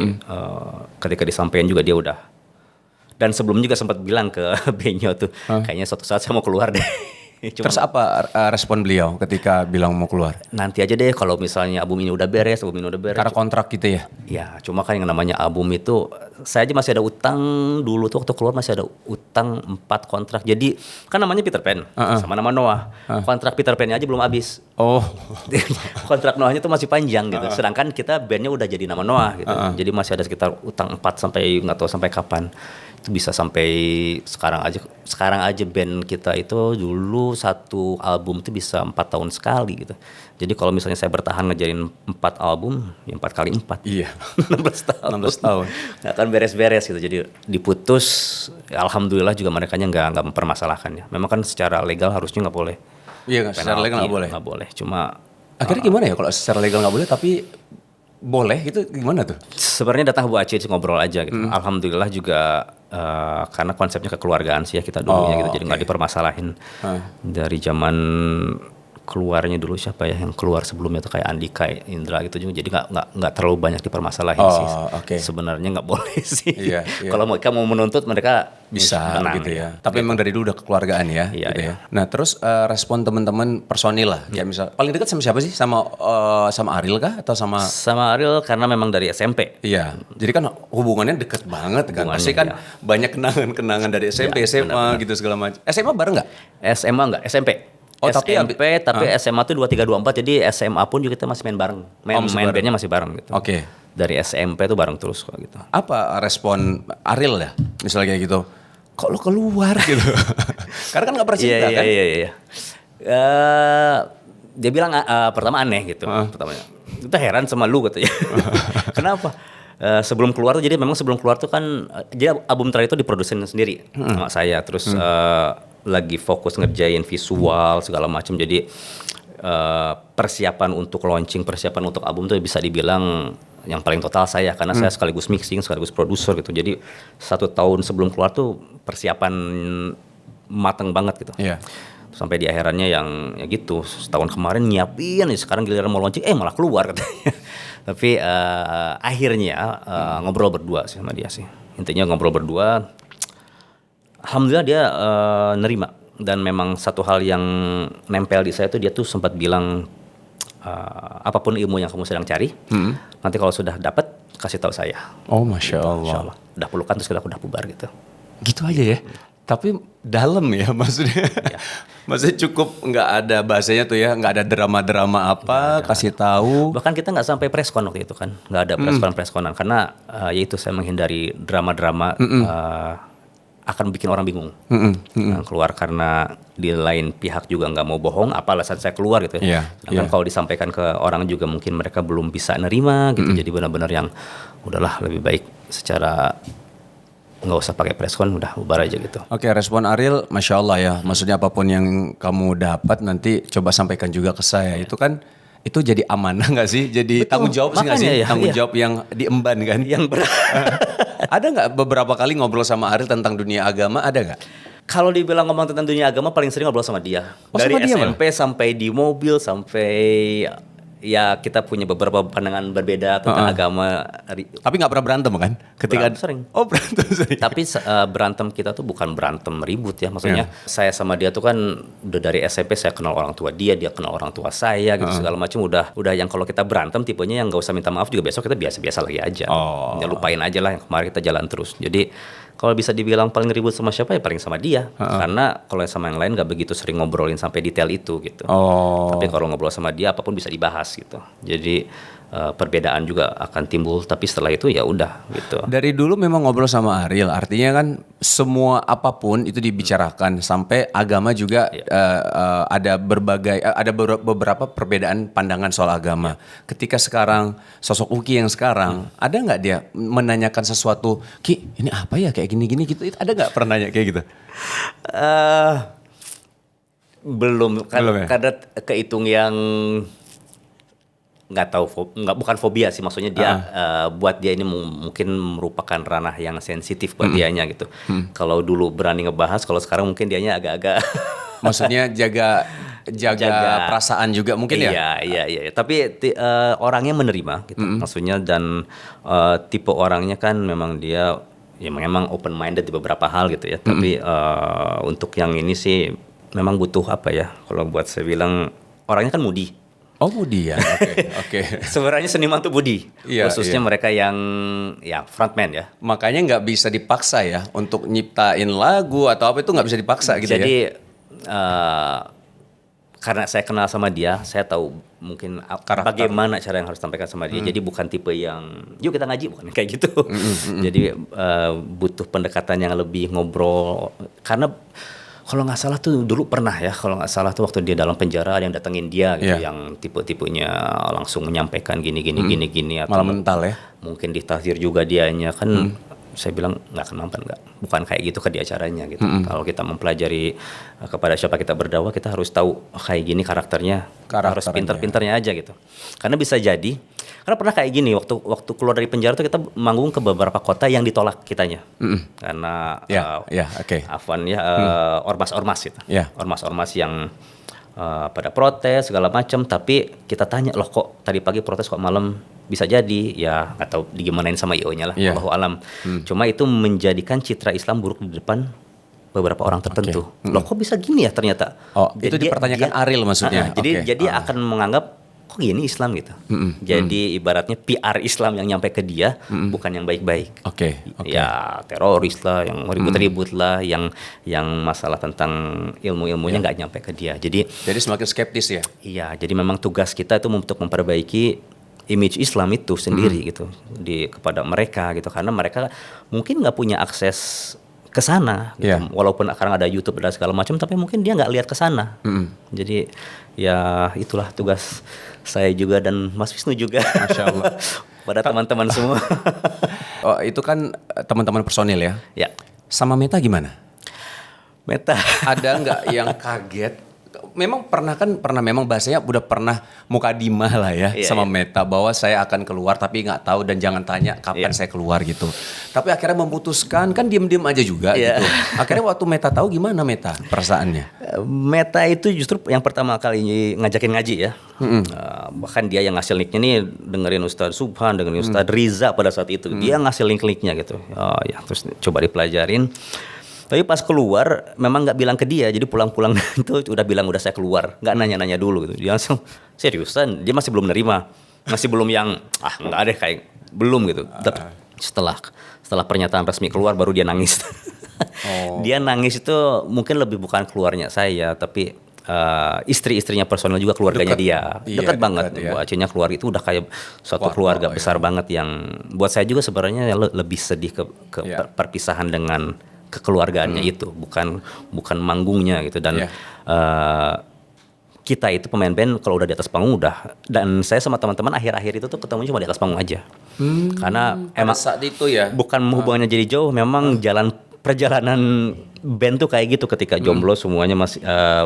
ketika disampaikan juga dia udah. Dan sebelumnya juga sempat bilang ke Benyo tuh, kayaknya suatu saat saya mau keluar deh. Terus apa respon beliau ketika bilang mau keluar? Nanti aja deh kalau misalnya album ini udah beres. Karena kontrak gitu ya? Ya, cuma kan yang namanya album itu, saya aja masih ada utang dulu tuh waktu keluar masih ada utang 4 kontrak. Jadi kan namanya Peter Pan sama nama Noah. Kontrak Peter Pan-nya aja belum habis. Oh, Kontrak Noahnya tuh masih panjang gitu. Sedangkan kita bandnya udah jadi nama Noah gitu. Jadi masih ada sekitar utang 4 sampai nggak tahu sampai kapan. Itu bisa sampai sekarang aja band kita itu dulu satu album itu bisa 4 tahun sekali gitu. Jadi kalau misalnya saya bertahan ngejarin 4 album, ya 4 kali 4. iya. 16 tahun. 16 tahun. Nggak akan beres-beres gitu. Jadi diputus, ya alhamdulillah juga merekanya nggak mempermasalahkan ya. Memang kan secara legal harusnya nggak boleh. Iya, secara legal nggak boleh. Nggak boleh. Cuma Akhirnya gimana ya kalau secara legal nggak boleh tapi boleh itu gimana tuh? sebenarnya datang Bu Aceh ngobrol aja gitu. Alhamdulillah juga karena konsepnya kekeluargaan sih ya kita dulunya gitu. Jadi nggak dipermasalahin. Dari zaman keluarnya dulu siapa ya yang keluar sebelumnya tuh kayak Andika, Indra gitu juga. Jadi nggak terlalu banyak dipermasalahin sih. Oke. Sebenarnya nggak boleh sih. Iya, iya. Kalau mereka mau menuntut mereka Bisa menang, gitu ya. Tapi memang dari dulu udah kekeluargaan ya. Iya, gitu iya. ya. Nah terus respon teman-teman personil lah. Kayak misal paling dekat sama siapa sih? Sama Ariel kah atau sama? Sama Ariel karena memang dari SMP. Iya. Jadi kan hubungannya deket banget kan. Hubungannya, Pasti kan iya. banyak kenangan-kenangan dari SMP, Iya, SMA benar-benar. gitu segala macam. SMA bareng nggak? SMA enggak, SMP. Oh, tapi SMP SMA tuh 2324 jadi SMA pun juga kita masih main bareng. masih Main bareng. bandnya masih bareng gitu. Oke. Dari SMP tuh bareng terus kok gitu. Apa respon Ariel ya? Misalnya kayak gitu. Kok lo keluar gitu? Karena kan nggak pernah cerita kan? Iya. Dia bilang pertama aneh gitu. Pertamanya. Kita heran sama lu katanya. Kenapa? Sebelum keluar tuh jadi memang sebelum keluar tuh kan jadi album terakhir itu diproduksiin sendiri sama saya terus lagi fokus ngerjain visual segala macam jadi persiapan untuk launching persiapan untuk album tuh bisa dibilang yang paling total saya karena saya sekaligus mixing sekaligus produser gitu jadi 1 tahun sebelum keluar tuh persiapan mateng banget gitu. Iya. Sampai di akhirannya yang ya gitu setahun kemarin nyiapin sekarang giliran mau launching malah keluar katanya. Tapi akhirnya ngobrol berdua sih sama dia sih. Intinya ngobrol berdua. Alhamdulillah dia nerima dan memang satu hal yang nempel di saya tuh dia tuh sempat bilang apapun ilmu yang kamu sedang cari, nanti kalau sudah dapat kasih tahu saya. Oh, Masya Allah. Insya Allah. Udah pelukan terus kita udah bubar gitu. Gitu aja ya. Tapi dalam ya maksudnya. Maksudnya cukup nggak ada bahasanya tuh ya, nggak ada drama-drama apa, kasih tahu. Bahkan kita nggak sampai preskon waktu itu kan, nggak ada preskonan karena yaitu saya menghindari drama-drama akan bikin orang bingung. Keluar karena di lain pihak juga nggak mau bohong, apa alasan saya keluar gitu. Iya, Sedangkan iya. kalau disampaikan ke orang juga mungkin mereka belum bisa nerima gitu. Jadi benar-benar yang udahlah lebih baik secara nggak usah pakai preskon, udah bubar aja gitu. Oke, respon Ariel, Masya Allah ya. Maksudnya apapun yang kamu dapat nanti coba sampaikan juga ke saya. Itu kan, itu jadi amanah nggak sih? Jadi Betul, tanggung jawab sih nggak sih? makanya ya, Tanggung iya. jawab yang diemban kan? Yang berat. Ada nggak beberapa kali ngobrol sama Ariel tentang dunia agama? Ada nggak? Kalau dibilang ngomong tentang dunia agama paling sering ngobrol sama dia. Oh, Dari sama dia SMP sampai di mobil sampai ya kita punya beberapa pandangan berbeda tentang agama. Tapi nggak pernah berantem kan? Ketika Berantem sering. Oh, berantem sering. Tapi berantem kita tuh bukan berantem ribut ya. Maksudnya saya sama dia tuh kan udah dari SMP saya kenal orang tua dia kenal orang tua saya gitu segala macam udah yang kalau kita berantem tipenya yang nggak usah minta maaf juga besok kita biasa-biasa lagi aja. Oh. Ya lupain aja lah yang kemarin kita jalan terus. Jadi kalau bisa dibilang paling ribut sama siapa ya paling sama dia. Karena kalau sama yang lain nggak begitu sering ngobrolin sampai detail itu gitu. Oh. Tapi kalau ngobrol sama dia apapun bisa dibahas gitu. Jadi perbedaan juga akan timbul tapi setelah itu ya udah gitu. Dari dulu memang ngobrol sama Ariel, artinya kan semua apapun itu dibicarakan sampai agama juga ada beberapa perbedaan pandangan soal agama. Ketika sekarang sosok Uki yang sekarang ada nggak dia menanyakan sesuatu, Ki ini apa ya kayak gini-gini gitu, ada nggak pernah nanya kayak gitu? Belum kan Belum ya? karena kehitung yang nggak tahu bukan fobia sih maksudnya dia buat dia ini mungkin merupakan ranah yang sensitif buat dianya gitu. Kalau dulu berani ngebahas, kalau sekarang mungkin dianya agak-agak Maksudnya jaga perasaan juga mungkin ya? Iya. Tapi orangnya menerima gitu. Maksudnya dan tipe orangnya kan memang dia ya memang open minded di beberapa hal gitu ya. Tapi untuk yang ini sih memang butuh apa ya? Kalau buat saya bilang orangnya kan Moody. Oh, Budi ya. Oke. Sebenarnya seniman tuh Budi, Iya, khususnya iya. mereka yang ya frontman ya. Makanya nggak bisa dipaksa ya untuk nyiptain lagu atau apa itu nggak bisa dipaksa gitu ya. Jadi karena saya kenal sama dia, saya tahu mungkin Karakter. bagaimana cara yang harus sampaikan sama dia. Jadi bukan tipe yang yuk kita ngaji, bukan kayak gitu. Jadi butuh pendekatan yang lebih ngobrol. Karena kalau nggak salah tuh dulu pernah ya, kalau nggak salah tuh waktu dia dalam penjara ada yang datengin dia gitu, Iya. yang tipe-tipenya langsung menyampaikan gini atau Malah mental ya. mungkin ditahdir juga dianya kan. Saya bilang nggak kenapa bukan kayak gitu ke di acaranya gitu. Kalau kita mempelajari kepada siapa kita berdakwah, kita harus tahu kayak gini karakternya, harus pinter-pinternya aja gitu. Karena bisa jadi, karena pernah kayak gini waktu keluar dari penjara tuh kita manggung ke beberapa kota yang ditolak kitanya, karena Ya, oke. Afwan ya ormas-ormas gitu, Ya. ormas-ormas yang pada protes segala macam, tapi kita tanya loh kok tadi pagi protes kok malam bisa jadi ya nggak tahu digimanain sama IO-nya lah, Iya. Allahu alam. Cuma itu menjadikan citra Islam buruk di depan beberapa orang tertentu. Loh kok bisa gini ya ternyata? Oh, itu dipertanyakan Ariel maksudnya. Jadi dia akan menganggap kok gini Islam gitu. Jadi ibaratnya PR Islam yang nyampe ke dia bukan yang baik-baik. Oke. Ya teroris lah, yang ribut-ribut lah, yang masalah tentang ilmu-ilmunya nggak nyampe ke dia. Jadi semakin skeptis ya. iya, jadi memang tugas kita itu untuk memperbaiki image Islam itu sendiri gitu kepada mereka gitu, karena mereka mungkin nggak punya akses ke sana gitu. Iya. Walaupun sekarang ada YouTube dan segala macam, tapi mungkin dia nggak lihat ke sana. Jadi ya itulah tugas saya juga dan Mas Wisnu juga. Masya Allah. Pada teman-teman semua. Oh, itu kan teman-teman personil ya. Ya, Sama Meta gimana? Meta. Ada nggak yang kaget? Memang memang bahasanya udah pernah mukadimah lah ya Iya, sama iya. Meta bahwa saya akan keluar tapi nggak tahu dan jangan tanya kapan Iya. saya keluar gitu. Tapi akhirnya memutuskan kan diem-diem aja juga Iya. gitu. Akhirnya waktu Meta tahu gimana Meta perasaannya? Meta itu justru yang pertama kali ngajakin ngaji ya. Bahkan dia yang ngasih linknya nih, dengerin Ustadz Subhan, dengerin Ustadz Riza pada saat itu. Dia ngasih link-linknya gitu. Ya terus coba dipelajarin. Tapi pas keluar memang nggak bilang ke dia, jadi pulang-pulang itu udah bilang udah saya keluar, nggak nanya-nanya dulu gitu. Dia langsung seriusan, dia masih belum nerima, masih belum yang nggak ada kayak belum gitu. Tapi setelah pernyataan resmi keluar baru dia nangis. Dia nangis itu mungkin lebih bukan keluarnya saya, tapi istri-istrinya personal juga keluarganya Dekat. dia. Iya, Dekat banget. dekat, ya. Bu Acehnya keluar itu udah kayak suatu keluarga Keluarga, besar banget yang buat saya juga sebenarnya lebih sedih ke Iya. perpisahan dengan kekeluargaannya itu, bukan manggungnya gitu. Dan Iya. kita itu pemain band kalau udah di atas panggung udah, dan saya sama teman-teman akhir-akhir itu tuh ketemu cuma di atas panggung aja. Karena emang saat itu ya. bukan hubungannya jadi jauh, memang perjalanan band tuh kayak gitu, ketika jomblo semuanya masih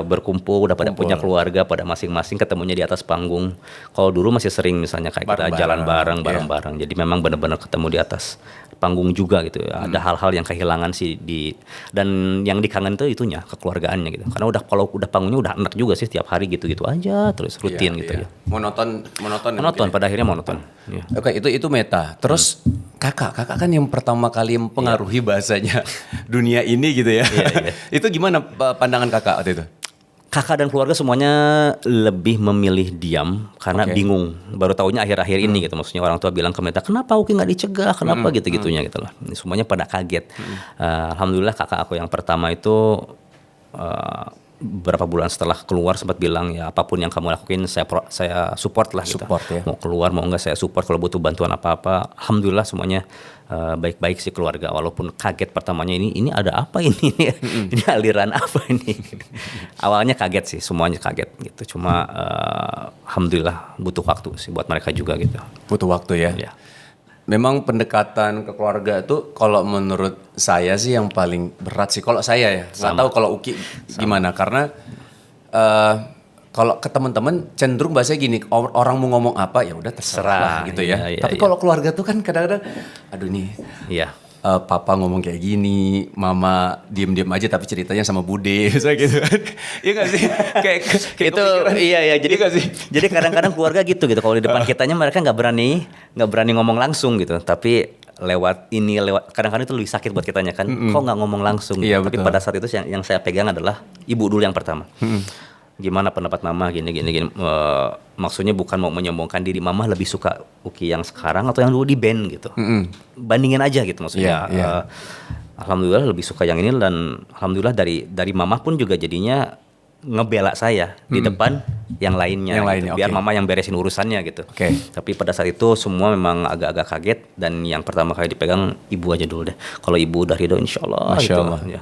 berkumpul, udah pada punya keluarga, pada masing-masing ketemunya di atas panggung. Kalau dulu masih sering misalnya kayak kita jalan bareng-bareng. Jadi memang benar-benar ketemu di atas panggung juga gitu. Ada hal-hal yang kehilangan sih dan yang dikangen tuh itunya, kekeluargaannya gitu. Karena kalau udah panggungnya udah enak juga sih, tiap hari gitu-gitu aja terus rutin gitu ya. Monoton Monoton, pada akhirnya monoton. Ya. Oke, itu Meta. Terus kakak kan yang pertama kali mempengaruhi bahasanya dunia ini gitu ya. Iya. Itu gimana pandangan kakak waktu itu? Kakak dan keluarga semuanya lebih memilih diam karena bingung. Baru taunya akhir-akhir ini gitu. Maksudnya orang tua bilang ke Meta, kenapa Uki nggak dicegah? Kenapa gitu-gitunya gitu loh. Semuanya pada kaget. Alhamdulillah kakak aku yang pertama itu beberapa bulan setelah keluar sempat bilang, ya apapun yang kamu lakuin saya support lah gitu. Support, ya. Mau keluar mau enggak saya support, kalau butuh bantuan apa-apa. Alhamdulillah semuanya baik-baik sih keluarga, walaupun kaget pertamanya, ini ada apa ini? Ini aliran apa ini? Awalnya kaget sih, semuanya kaget gitu. Cuma alhamdulillah butuh waktu sih buat mereka juga gitu. Butuh waktu ya. Ya. Memang pendekatan ke keluarga tuh kalau menurut saya sih yang paling berat sih. Kalau saya ya, nggak tahu kalau Uki gimana. Karena kalau ke teman-teman cenderung bahasanya gini, orang mau ngomong apa ya udah terserah lah gitu ya. Iya, Tapi iya. kalau keluarga tuh kan kadang-kadang, aduh nih, Iya. papa ngomong kayak gini, mama diem-diem aja tapi ceritanya sama bude, misalnya gitu kan. Iya nggak sih? Kayak Itu kepikiran. iya jadi Iya nggak sih? jadi kadang-kadang keluarga gitu kalau di depan kitanya mereka nggak berani ngomong langsung gitu, tapi lewat kadang-kadang itu lebih sakit buat kitanya kan. Kok nggak ngomong langsung? Iya, Tapi betul. pada saat itu yang saya pegang adalah ibu dulu yang pertama. Gimana pendapat mama gini. Maksudnya bukan mau menyombongkan diri, mama lebih suka Uki yang sekarang atau yang dulu di band gitu. Bandingin aja gitu maksudnya. Iya, iya. Alhamdulillah lebih suka yang ini, dan alhamdulillah dari mama pun juga jadinya ngebela saya di depan yang lainnya, Yang gitu. lainnya, Biar oke. mama yang beresin urusannya gitu. Oke. Tapi pada saat itu semua memang agak-agak kaget, dan yang pertama kali dipegang ibu aja dulu deh. Kalau ibu udah ridho insya Allah. Masya gitu. Allah. Ya.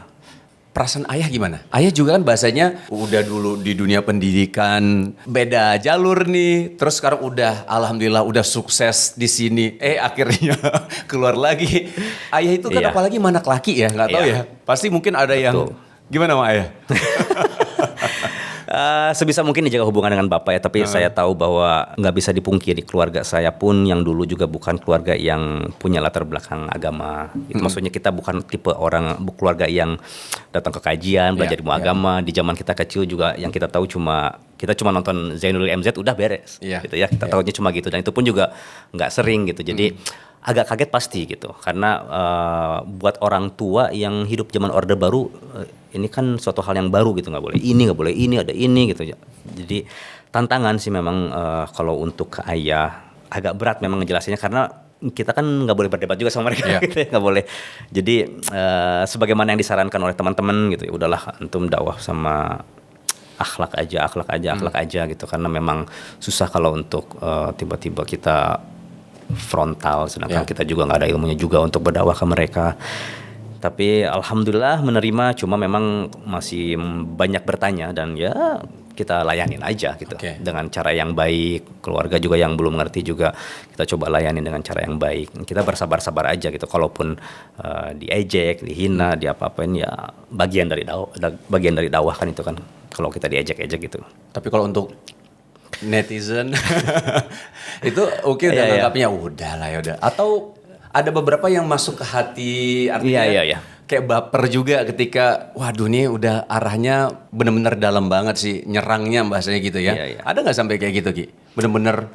Perasaan ayah gimana? Ayah juga kan bahasanya udah dulu di dunia pendidikan, beda jalur nih. Terus sekarang udah alhamdulillah udah sukses di sini. Akhirnya keluar lagi. Ayah itu kan Iya. apalagi anak laki ya, nggak tahu Iya. ya. Pasti mungkin ada yang Betul. gimana sama ayah? Sebisa mungkin dijaga hubungan dengan bapak ya, tapi saya tahu bahwa nggak bisa dipungkiri keluarga saya pun yang dulu juga bukan keluarga yang punya latar belakang agama. Itu maksudnya kita bukan tipe keluarga yang datang ke kajian, belajar ilmu agama. Di zaman kita kecil juga yang kita tahu kita cuma nonton Zainul MZ udah beres, gitu ya. Kita tahunya cuma gitu, dan itu pun juga nggak sering gitu. Jadi agak kaget pasti gitu, karena buat orang tua yang hidup zaman Orde Baru, ini kan suatu hal yang baru gitu, nggak boleh ini, ada ini gitu. Jadi tantangan sih memang kalau untuk ke ayah agak berat memang ngejelasinnya, karena kita kan nggak boleh berdebat juga sama mereka, gitu ya, nggak boleh. Jadi sebagaimana yang disarankan oleh teman-teman gitu, ya udahlah antum dakwah sama akhlak aja gitu, karena memang susah kalau untuk tiba-tiba kita frontal, sedangkan kita juga nggak ada ilmunya juga untuk berdakwah ke mereka. Tapi alhamdulillah menerima, cuma memang masih banyak bertanya, dan ya kita layanin aja gitu, dengan cara yang baik. Keluarga juga yang belum ngerti juga kita coba layanin dengan cara yang baik. Kita bersabar-sabar aja gitu, kalaupun diejek, dihina, diapa-apain, ya bagian dari dakwah kan itu kan, kalau kita diejek-ejek gitu. Tapi kalau untuk netizen itu oke udah nganggapnya udah lah ya udah. Atau ada beberapa yang masuk ke hati, artinya Iya. kayak baper juga ketika waduh nih udah arahnya bener-bener dalam banget sih nyerangnya, bahasanya gitu ya. Iya. Ada nggak sampai kayak gitu Ki? Bener-bener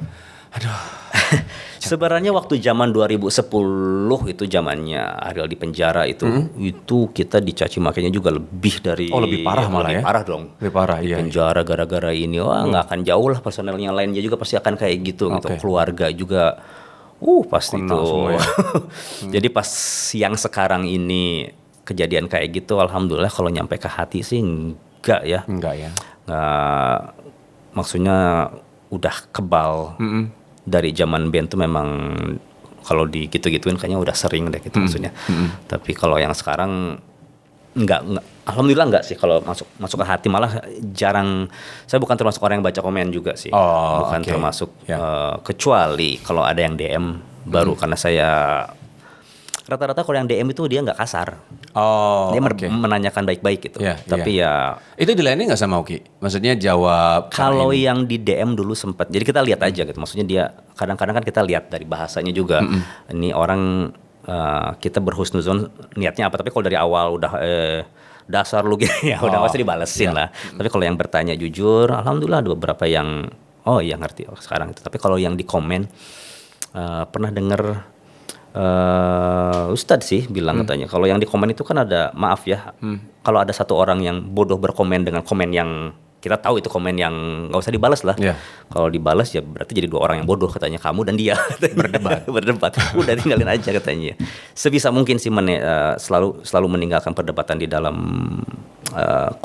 aduh. Sebenarnya waktu zaman 2010 itu zamannya Ariel di penjara itu kita dicaci makinya juga lebih dari lebih parah malah lebih ya? parah dong. Lebih parah, iya. Penjara gara-gara ini, wah nggak akan jauh lah, personelnya lainnya juga pasti akan kayak gitu gitu. Keluarga juga pasti Kenal tuh. semua ya. Jadi pas yang sekarang ini kejadian kayak gitu, alhamdulillah kalau nyampe ke hati sih enggak ya. Enggak ya. Nggak, maksudnya udah kebal. Dari zaman band tuh memang kalau digitu-gituin kayaknya udah sering deh gitu maksudnya. Tapi kalau yang sekarang enggak, alhamdulillah enggak sih, kalau masuk ke hati, malah jarang. Saya bukan termasuk orang yang baca komen juga sih. Bukan termasuk kecuali kalau ada yang DM baru, karena saya rata-rata kalau yang DM itu dia nggak kasar. Dia menanyakan baik-baik gitu. Tapi ya itu dilayani nggak sama Uki? Maksudnya jawab. kalau yang di DM dulu sempat. Jadi kita lihat aja gitu. Maksudnya dia kadang-kadang kan kita lihat dari bahasanya juga. Ini orang kita berhusnuzon niatnya apa. Tapi kalau dari awal udah dasar lu gitu ya udah pasti dibalesin lah. Tapi kalau yang bertanya jujur, alhamdulillah ada beberapa yang iya ngerti sekarang itu. Tapi kalau yang di komen pernah denger Ustadz sih bilang katanya, kalau yang di komen itu kan ada, maaf ya, kalau ada satu orang yang bodoh berkomen dengan komen yang kita tahu itu komen yang nggak usah dibalas lah. Kalau dibalas ya berarti jadi dua orang yang bodoh, katanya, kamu dan dia berdebat. Udah tinggalin aja katanya. Sebisa mungkin sih selalu meninggalkan perdebatan di dalam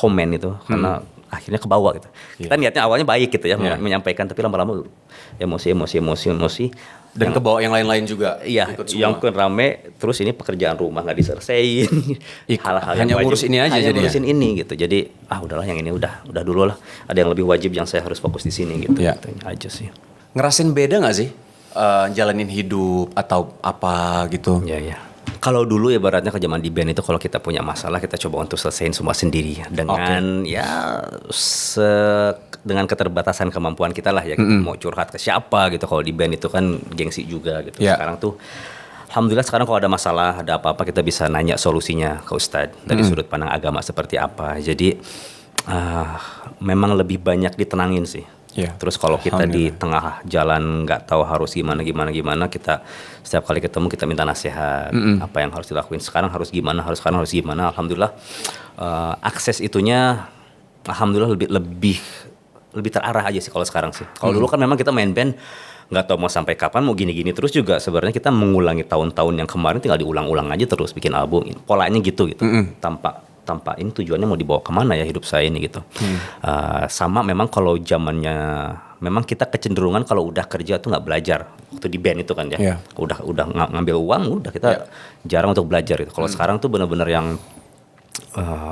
komen itu, karena akhirnya ke bawah gitu. Kita niatnya awalnya baik gitu ya, menyampaikan, tapi lama-lama emosi. Dan ke bawah yang lain-lain juga. Iya, yang pun rame, terus ini pekerjaan rumah nggak diselesaiin. Hal-hal hanya yang ngurus ini aja hanya jadi ngurusin ini gitu. Jadi udahlah yang ini udah dulu lah. Ada yang lebih wajib yang saya harus fokus di sini gitu. Katanya aja sih. Ngerasain beda nggak sih jalanin hidup atau apa gitu? Iya. Kalau dulu ya ibaratnya ke zaman di band itu, kalau kita punya masalah kita coba untuk selesaiin semua sendiri dengan dengan keterbatasan kemampuan kita lah ya. Kita mau curhat ke siapa gitu. Kalau di band itu kan gengsi juga gitu. Sekarang tuh alhamdulillah sekarang kalau ada masalah, ada apa-apa, kita bisa nanya solusinya ke Ustadz dari sudut pandang agama seperti apa. Jadi memang lebih banyak ditenangin sih. Iya. Terus kalau kita di tengah jalan nggak tahu harus gimana, kita setiap kali ketemu kita minta nasihat, apa yang harus dilakuin sekarang harus gimana, alhamdulillah akses itunya alhamdulillah lebih terarah aja sih kalau sekarang sih. Kalau dulu kan memang kita main band nggak tahu mau sampai kapan, mau gini-gini terus juga sebenarnya kita mengulangi tahun-tahun yang kemarin, tinggal diulang-ulang aja terus bikin album, polanya gitu tanpa ini tujuannya mau dibawa kemana ya hidup saya ini gitu. Sama memang kalau zamannya memang kita kecenderungan kalau udah kerja tuh nggak belajar waktu di band itu kan ya. Yeah. Udah ngambil uang, udah kita jarang untuk belajar gitu. Kalau sekarang tuh benar-benar yang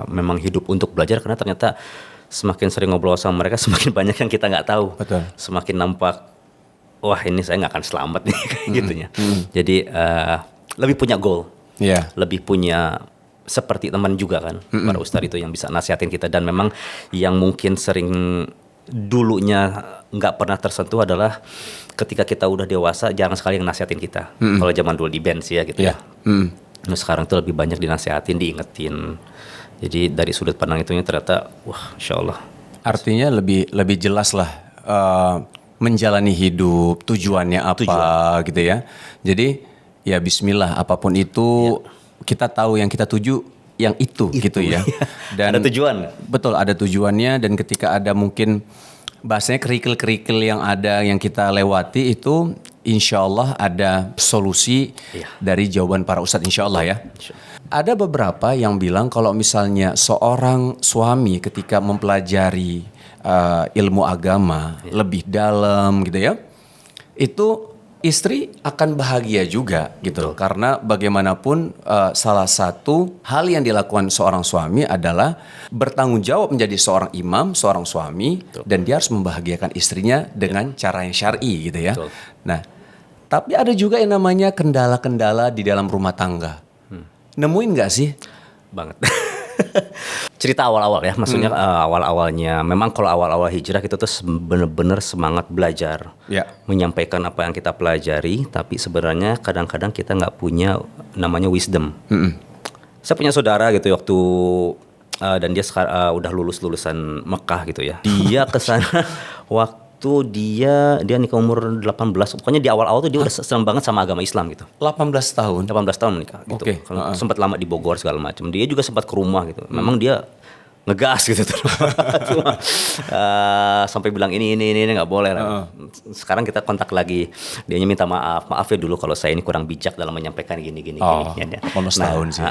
memang hidup untuk belajar, karena ternyata semakin sering ngobrol sama mereka semakin banyak yang kita nggak tahu. Betul. Semakin nampak wah ini saya nggak akan selamat nih kayak gitunya. Jadi lebih punya goal, lebih punya seperti teman juga kan, para ustadz itu yang bisa nasihatin kita. Dan memang yang mungkin sering dulunya nggak pernah tersentuh adalah ketika kita udah dewasa jarang sekali yang nasihatin kita. Kalau zaman dulu di band sih ya gitu ya. Nah, sekarang tuh lebih banyak dinasihatin, diingetin. Jadi dari sudut pandang itunya ternyata wah insya Allah. Artinya lebih jelas lah menjalani hidup, tujuannya apa gitu ya. Jadi ya bismillah, apapun itu kita tahu yang kita tuju yang itu gitu ya. Dan ada tujuan. Betul, ada tujuannya. Dan ketika ada mungkin bahasanya kerikil-kerikil yang ada yang kita lewati itu, insya Allah ada solusi dari jawaban para ustadz, insya Allah ya. Ada beberapa yang bilang kalau misalnya seorang suami ketika mempelajari ilmu agama lebih dalam gitu ya, itu istri akan bahagia juga gitu. Karena bagaimanapun salah satu hal yang dilakukan seorang suami adalah bertanggung jawab menjadi seorang imam, seorang suami. Dan dia harus membahagiakan istrinya dengan cara yang syar'i gitu ya. Nah, tapi ada juga yang namanya kendala-kendala di dalam rumah tangga. Nemuin nggak sih? Banget. Cerita awal-awal ya, maksudnya awal-awalnya memang kalau awal-awal hijrah kita tuh bener-bener semangat belajar, menyampaikan apa yang kita pelajari, tapi sebenarnya kadang-kadang kita nggak punya namanya wisdom. Saya punya saudara gitu waktu dan dia sekarang udah lulusan Mekah gitu ya. Dia kesana waktu dia nikah umur 18, pokoknya di awal-awal tuh dia udah senang banget sama agama Islam gitu. 18 tahun menikah gitu. Sempat lama di Bogor segala macam. Dia juga sempat ke rumah gitu. Memang dia ngegas gitu tuh. Cuma sampai bilang ini nggak boleh lah. Sekarang kita kontak lagi, dianya minta maaf ya dulu kalau saya ini kurang bijak dalam menyampaikan gini. Tahun sih.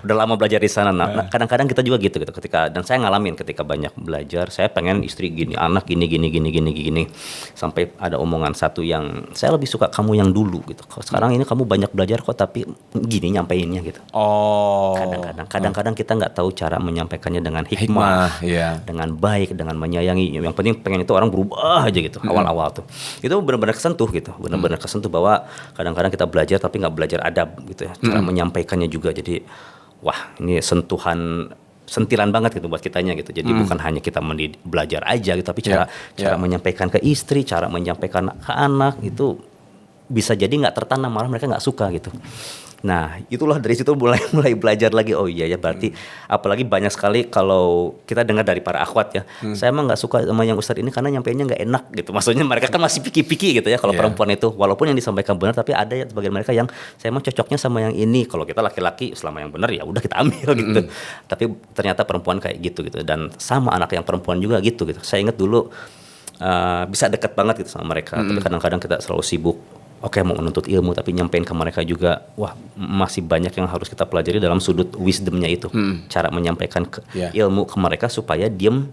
Udah lama belajar di sana. Nah, kadang-kadang kita juga gitu ketika, dan saya ngalamin ketika banyak belajar, saya pengen istri gini, anak gini. Sampai ada omongan satu yang saya lebih suka kamu yang dulu gitu. Sekarang ini kamu banyak belajar kok, tapi gini nyampeinnya gitu. Kadang-kadang kita nggak tahu cara menyampaikan dengan hikmah, dengan baik, dengan menyayangi. Yang penting pengen itu orang berubah aja gitu. Awal-awal tuh itu benar-benar kesentuh gitu, benar-benar kesentuh bahwa kadang-kadang kita belajar tapi nggak belajar adab gitu ya, cara menyampaikannya juga. Jadi wah ini sentilan banget gitu buat kitanya gitu. Jadi bukan hanya kita belajar aja gitu, tapi cara menyampaikan ke istri, cara menyampaikan ke anak itu bisa jadi nggak tertanam, malah mereka nggak suka gitu. Nah itulah dari situ mulai belajar lagi. Oh iya ya, berarti apalagi banyak sekali kalau kita dengar dari para akhwat ya, saya emang nggak suka sama yang ustadz ini karena nyampeinnya nggak enak gitu. Maksudnya mereka kan masih piki-piki gitu ya kalau perempuan itu, walaupun yang disampaikan benar, tapi ada ya sebagian mereka yang saya emang cocoknya sama yang ini. Kalau kita laki-laki selama yang benar ya udah kita ambil gitu. Tapi ternyata perempuan kayak gitu. Dan sama anak yang perempuan juga gitu. Saya ingat dulu bisa dekat banget gitu sama mereka, tapi kadang-kadang kita selalu sibuk. Oke, mau menuntut ilmu tapi nyampein ke mereka juga, wah masih banyak yang harus kita pelajari dalam sudut wisdomnya itu. Cara menyampaikan ilmu ke mereka supaya diem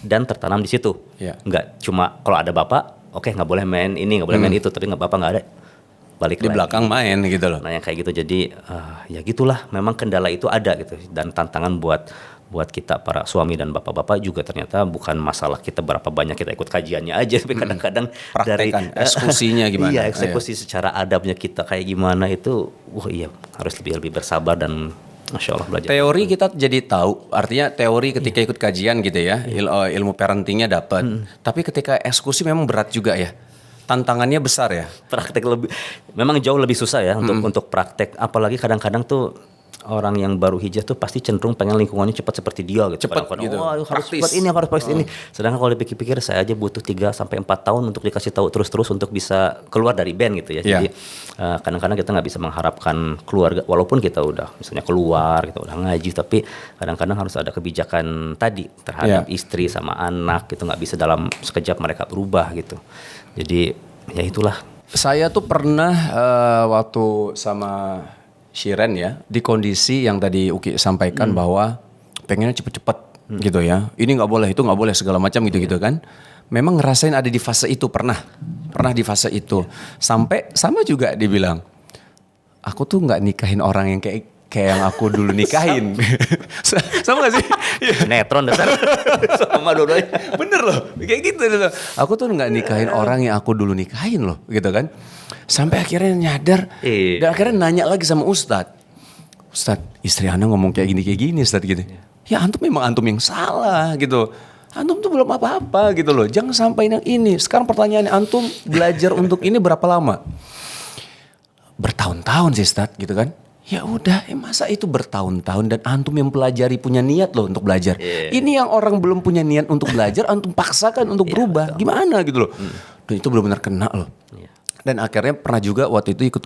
dan tertanam di situ. Nggak cuma kalau ada bapak, oke nggak boleh main ini, nggak boleh main itu, tapi nggak bapak nggak ada, balik di lagi. Belakang main gitu loh. Nah yang kayak gitu, jadi ya gitulah, memang kendala itu ada gitu. Dan tantangan buat kita para suami dan bapak-bapak juga ternyata bukan masalah kita berapa banyak kita ikut kajiannya aja, tapi kadang-kadang dari eksekusinya gimana? Iya, eksekusi secara adabnya kita kayak gimana itu, wah iya harus lebih bersabar dan Masya Allah belajar. Teori kita jadi tahu, artinya teori ketika ikut kajian gitu ya, ilmu parentingnya dapat. Tapi ketika eksekusi memang berat juga ya. Tantangannya besar ya. Praktek memang jauh lebih susah ya untuk praktek, apalagi kadang-kadang tuh orang yang baru hijrah tuh pasti cenderung pengen lingkungannya cepat seperti dia gitu. Cepat Kadang-kadang, gitu. harus Praktis. cepat ini, harus praktis ini. Sedangkan kalau dipikir-pikir saya aja butuh 3 sampai 4 tahun untuk dikasih tahu terus-terus untuk bisa keluar dari band gitu ya. Jadi kadang-kadang kita nggak bisa mengharapkan keluarga, walaupun kita udah misalnya keluar, kita udah ngaji, tapi kadang-kadang harus ada kebijakan tadi terhadap istri sama anak gitu, nggak bisa dalam sekejap mereka berubah gitu. Jadi ya itulah. Saya tuh pernah waktu sama Shiren ya, di kondisi yang tadi Uki sampaikan bahwa pengennya cepet-cepet gitu ya. Ini nggak boleh, itu nggak boleh segala macam gitu-gitu kan. Memang ngerasain ada di fase itu, pernah di fase itu. Sampai sama juga dibilang, aku tuh nggak nikahin orang yang kayak yang aku dulu nikahin. Sama gak sih? Netron dasar. Sama dua-duanya. Bener loh, kayak gitu loh. Aku tuh nggak nikahin orang yang aku dulu nikahin loh, gitu kan. Sampai akhirnya nyadar, dan akhirnya nanya lagi sama Ustadz. Ustadz, istri Anda ngomong kayak gini Ustadz gitu. Ya antum memang antum yang salah gitu. Antum tuh belum apa-apa gitu loh. Jangan sampai yang ini. Sekarang pertanyaannya, antum belajar untuk ini berapa lama? Bertahun-tahun sih Ustadz gitu kan. Ya udah, masa itu bertahun-tahun dan antum yang pelajari punya niat loh untuk belajar. Ini yang orang belum punya niat untuk belajar, antum paksakan untuk berubah. Betul. Gimana gitu loh. Dan itu benar-benar kena loh. Dan akhirnya pernah juga waktu itu ikut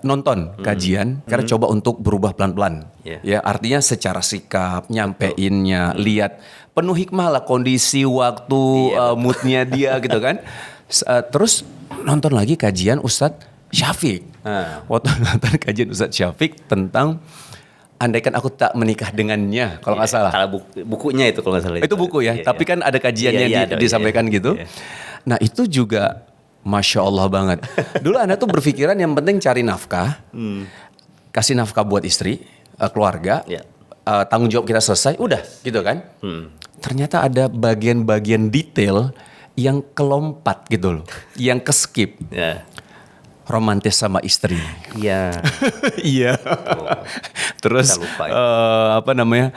nonton kajian karena coba untuk berubah pelan-pelan. Ya, artinya secara sikap, nyampeinnya, lihat penuh hikmah lah kondisi waktu moodnya dia gitu kan. Terus nonton lagi kajian Ustadz Syafiq. Waktu nonton kajian Ustadz Syafiq tentang andaikan aku tak menikah dengannya, kalau nggak salah. Kalau bukunya itu kalau nggak salah. Itu buku ya, tapi kan ada kajiannya disampaikan gitu. Nah itu juga Masya Allah banget. Dulu Anda tuh berpikiran yang penting cari nafkah, kasih nafkah buat istri, keluarga, tanggung jawab kita selesai, udah gitu kan. Ternyata ada bagian-bagian detail yang kelompat gitu loh, yang keskip. Romantis sama istri. Iya. Iya. Terus apa namanya?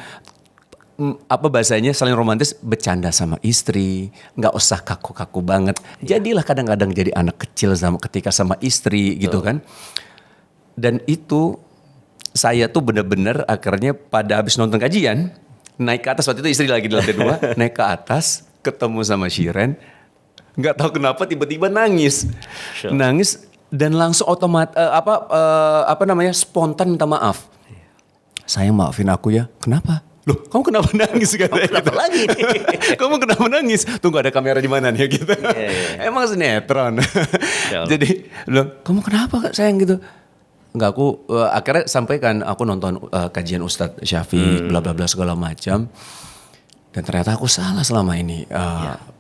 Apa bahasanya saling romantis, bercanda sama istri, nggak usah kaku-kaku banget. Jadilah kadang-kadang jadi anak kecil ketika sama istri gitu kan. Dan itu saya tuh bener-bener akhirnya pada habis nonton kajian, naik ke atas, waktu itu istri lagi di lantai 2, naik ke atas, ketemu sama Shiren, nggak tahu kenapa tiba-tiba nangis. Nangis dan langsung spontan minta maaf. Sayang maafin aku ya. Kenapa? Loh, kamu kenapa nangis? Kenapa lagi? Kamu kenapa nangis? Tunggu ada kamera di mana nih gitu. Emang sinetron. Jadi, loh, kamu kenapa sayang gitu? Enggak, aku akhirnya sampaikan aku nonton kajian Ustadz Syafiq bla bla bla segala macam. Dan ternyata aku salah selama ini.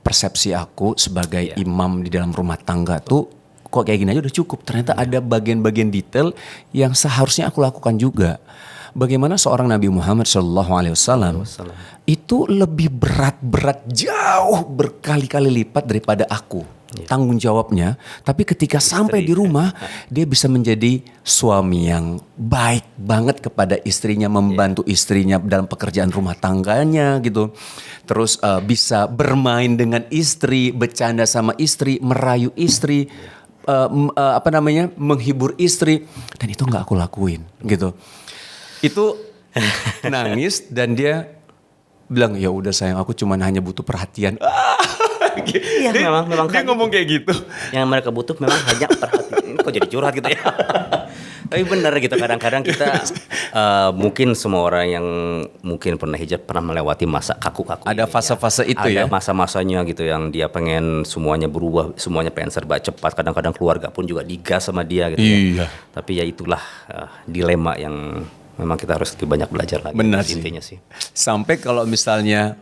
Persepsi aku sebagai imam di dalam rumah tangga tuh kok kayak gini aja udah cukup. Ternyata ada bagian-bagian detail yang seharusnya aku lakukan juga. Bagaimana seorang Nabi Muhammad SAW itu lebih berat jauh berkali-kali lipat daripada aku tanggung jawabnya. Tapi ketika sampai di rumah dia bisa menjadi suami yang baik banget kepada istrinya, membantu istrinya dalam pekerjaan rumah tangganya gitu. Terus bisa bermain dengan istri, bercanda sama istri, merayu istri. Menghibur istri, dan itu nggak aku lakuin gitu. Itu nangis dan dia bilang ya udah sayang, aku cuman hanya butuh perhatian. Iya, memang dia ngomong kayak gitu. Yang mereka butuh memang hanya perhatian. Ini kok jadi curhat gitu ya. Tapi benar gitu, kadang-kadang kita mungkin semua orang yang mungkin pernah hijab pernah melewati masa kaku-kaku. Ada fase-fase itu ya. Ada masa-masanya gitu yang dia pengen semuanya berubah, semuanya pengen serba cepat. Kadang-kadang keluarga pun juga digas sama dia gitu. Iya. Tapi ya itulah dilema yang memang kita harus lebih banyak belajar lagi. Benar intinya sih. Sampai kalau misalnya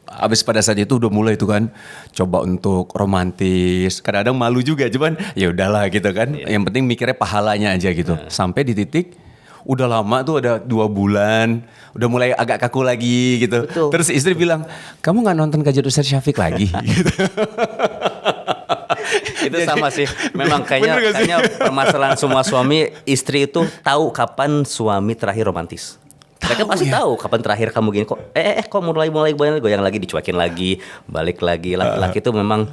habis pada saat itu udah mulai itu kan coba untuk romantis, kadang-kadang malu juga, cuman ya udahlah gitu kan. Yang penting mikirnya pahalanya aja gitu. Sampai di titik udah lama tuh, ada 2 bulan udah mulai agak kaku lagi gitu. Betul. Terus istri bilang, kamu nggak nonton kajian Ustadz Syafiq lagi? Gitu. Itu sama sih. Memang kayaknya permasalahan semua suami istri itu tahu kapan suami terakhir romantis. Mereka pasti tahu kapan terakhir kamu gini kok. Kok mulai goyang lagi, dicuekin lagi, balik lagi. Laki-laki itu memang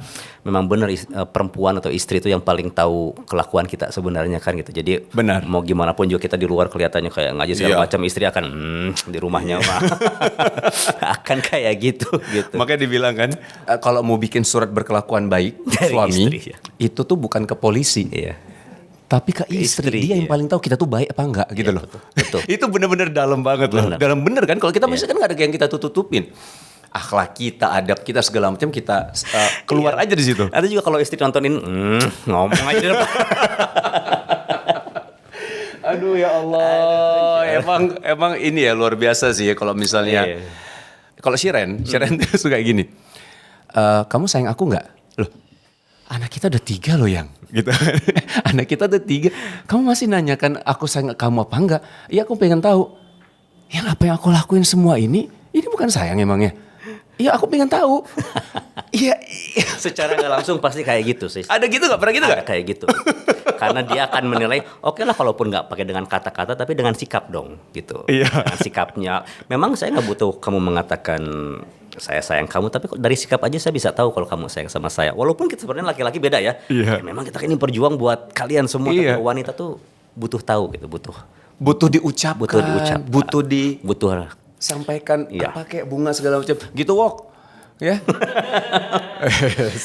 benar perempuan atau istri itu yang paling tahu kelakuan kita sebenarnya kan gitu. Jadi Benar. mau gimana pun juga kita di luar kelihatannya kayak ngaji segala macam, istri akan di rumahnya mah akan kayak gitu. Makanya dibilang kan kalau mau bikin surat berkelakuan baik Dari suami istri, ya. itu tuh bukan ke polisi. Iya. Tapi ke istri, dia yang iya. paling tahu kita tuh baik apa enggak gitu loh. betul. Itu bener-bener dalam banget loh. Dalam bener kan kalau kita misalkan nggak ada yang kita tutupin. Akhlak kita, adab kita segala macam kita keluar aja di situ. Ada juga kalau istri nontonin ngomong aja di depan. Aduh ya Allah, emang ini ya luar biasa sih ya kalau misalnya kalau Shiren tuh suka gini. Kamu sayang aku nggak? Loh, anak kita udah 3 loh yang gitu. Anak kita udah 3. Kamu masih nanyakan aku sayang kamu apa enggak? Iya aku pengen tahu. Yang apa yang aku lakuin semua ini bukan sayang emangnya? Iya aku pengen tahu. Iya. Secara nggak langsung pasti kayak gitu sih. Ada gitu nggak? Pernah gitu nggak? Ada kayak gitu. Karena dia akan menilai, oke lah kalaupun nggak pakai dengan kata-kata, tapi dengan sikap dong, gitu. Iya. Dengan sikapnya. Memang saya nggak butuh kamu mengatakan saya sayang kamu, tapi dari sikap aja saya bisa tahu kalau kamu sayang sama saya. Walaupun kita sebenarnya laki-laki beda ya. Iya. Ya memang kita ini berjuang buat kalian semua. Iya. Tapi wanita tuh butuh tahu gitu, Butuh diucapkan, butuh sampaikan Iya. pakai bunga segala macam gitu Wok ya.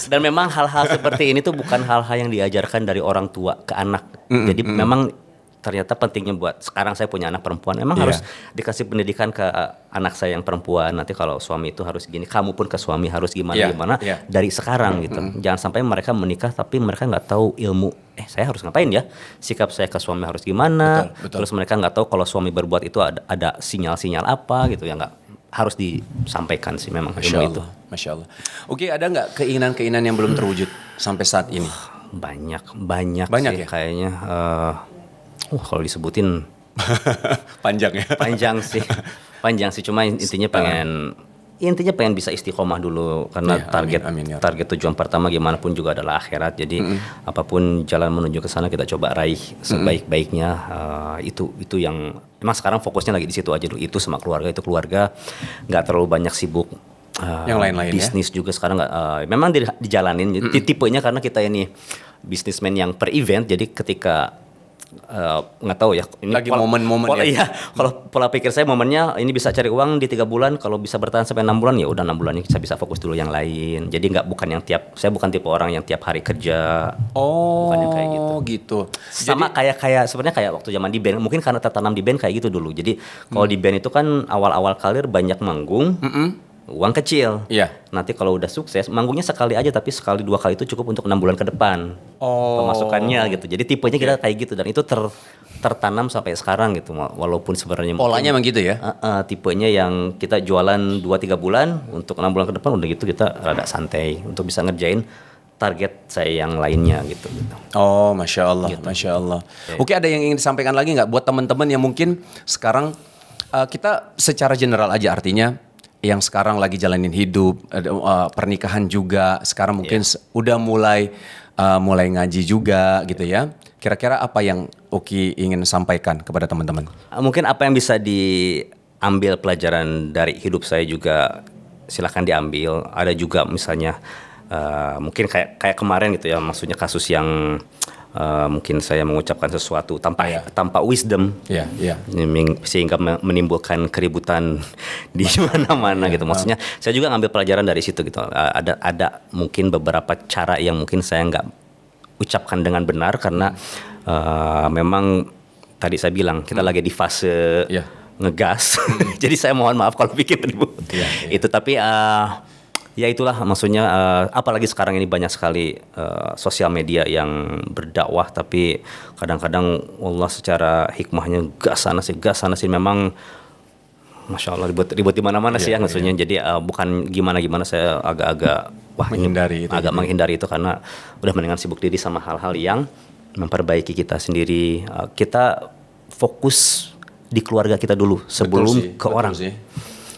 Dan memang hal-hal seperti ini tuh bukan hal-hal yang diajarkan dari orang tua ke anak. Jadi memang ternyata pentingnya buat sekarang saya punya anak perempuan, memang harus dikasih pendidikan ke anak saya yang perempuan. Nanti kalau suami itu harus gini, kamu pun ke suami harus gimana dari sekarang gitu. Jangan sampai mereka menikah tapi mereka nggak tahu ilmu. Saya harus ngapain ya? Sikap saya ke suami harus gimana? Betul. Terus mereka nggak tahu kalau suami berbuat itu ada sinyal-sinyal apa gitu ya, nggak harus disampaikan sih memang ilmu itu. Masya Allah. Oke, ada nggak keinginan-keinginan yang belum terwujud sampai saat ini? Banyak Banyak sih ya? kayaknya. Kalau disebutin Panjang ya. panjang sih cuma intinya pengen bisa istiqomah dulu karena amin, ya. target tujuan pertama gimana pun juga adalah akhirat. Jadi apapun jalan menuju ke sana kita coba raih sebaik-baiknya. Itu yang emang sekarang fokusnya lagi di situ aja dulu. Itu sama keluarga, nggak terlalu banyak sibuk. Yang lain-lain bisnis juga sekarang nggak memang dijalanin. Tipenya karena kita ini bisnismen yang per event, jadi ketika nggak tahu ya ini lagi momen-momen ya. Iya, kalau pola pikir saya momennya ini bisa cari uang di 3 bulan, kalau bisa bertahan sampai 6 bulan ya udah 6 bulan ini saya bisa fokus dulu yang lain. Jadi saya bukan tipe orang yang tiap hari kerja. Bukan yang kayak gitu. Sama kayak sebenarnya kayak waktu zaman di band, mungkin karena tertanam di band kayak gitu dulu. Jadi kalau di band itu kan awal-awal karir banyak manggung. Uang kecil. Iya. Nanti kalau udah sukses, manggungnya sekali aja tapi sekali 2 kali itu cukup untuk 6 bulan ke depan. Pemasukannya gitu. Jadi tipenya kita kayak gitu dan itu tertanam sampai sekarang gitu. Walaupun sebenarnya polanya emang gitu ya. Tipenya yang kita jualan 2-3 bulan untuk 6 bulan ke depan udah gitu kita rada santai untuk bisa ngerjain target saya yang lainnya gitu. Masya Allah, gitu. Masya Allah. Oke, ada yang ingin disampaikan lagi nggak buat teman-teman yang mungkin sekarang kita secara general aja artinya yang sekarang lagi jalanin hidup, pernikahan juga, sekarang mungkin udah mulai ngaji juga gitu ya. Kira-kira apa yang Oki ingin sampaikan kepada teman-teman? Mungkin apa yang bisa diambil pelajaran dari hidup saya juga silakan diambil. Ada juga misalnya mungkin kayak kemarin gitu ya, maksudnya kasus yang mungkin saya mengucapkan sesuatu tanpa wisdom, sehingga menimbulkan keributan di mana-mana gitu. Maksudnya saya juga ngambil pelajaran dari situ gitu. Ada mungkin beberapa cara yang mungkin saya nggak ucapkan dengan benar karena memang tadi saya bilang kita lagi di fase ngegas. Jadi saya mohon maaf kalau bikin ribut. Itu tapi ya itulah maksudnya apalagi sekarang ini banyak sekali sosial media yang berdakwah tapi kadang-kadang Allah secara hikmahnya gas sana sih memang Masya Allah ribut di mana-mana sih ya maksudnya. Jadi bukan gimana saya agak menghindari itu karena udah mendingan sibuk diri sama hal-hal yang memperbaiki kita sendiri. Kita fokus di keluarga kita dulu sebelum ke orang.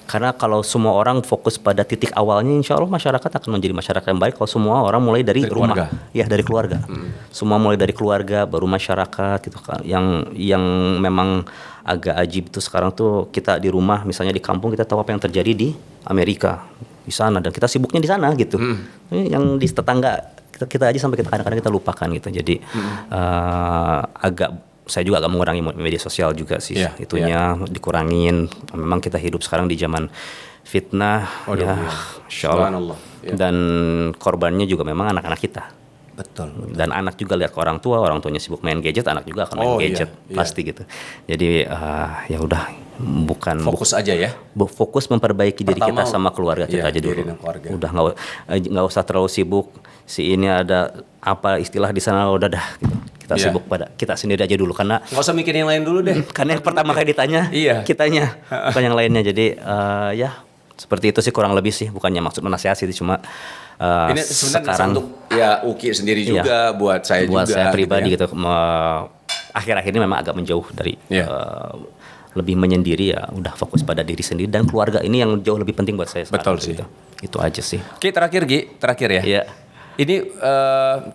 Karena kalau semua orang fokus pada titik awalnya, insya Allah masyarakat akan menjadi masyarakat yang baik kalau semua orang mulai dari rumah, keluarga. ya dari keluarga. Semua mulai dari keluarga, baru masyarakat gitu kan. Yang memang agak ajib tuh sekarang tuh kita di rumah, misalnya di kampung kita tahu apa yang terjadi di Amerika, di sana, dan kita sibuknya di sana gitu. Yang di tetangga kita aja sampai kadang-kadang kita lupakan gitu. Jadi saya juga agak mengurangi media sosial juga sih, itunya dikurangin. Memang kita hidup sekarang di zaman fitnah, Insya Allah. Dan korbannya juga memang anak-anak kita. Betul. Dan anak juga lihat ke orang tuanya sibuk main gadget, anak juga akan main gadget pasti gitu. Jadi ya udah, bukan fokus aja ya. Fokus memperbaiki diri kita sama keluarga kita aja dulu. Udah nggak usah terlalu sibuk. Si ini ada apa istilah di sana, udah dah gitu. Kita sibuk pada kita sendiri aja dulu, karena nggak usah mikirin yang lain dulu deh. Karena yang pertama kali ditanya kitanya, bukan yang lainnya. Jadi ya seperti itu sih kurang lebih sih, bukannya maksud menasihati, cuma ini sebenarnya sekarang untuk ya Uki sendiri juga, buat saya buat juga. saya pribadi gitu. Akhir-akhir ini memang agak menjauh dari lebih menyendiri, ya udah fokus pada diri sendiri dan keluarga, ini yang jauh lebih penting buat saya sekarang. Betul sih. Itu aja sih. Oke, terakhir ya. Iya. Ini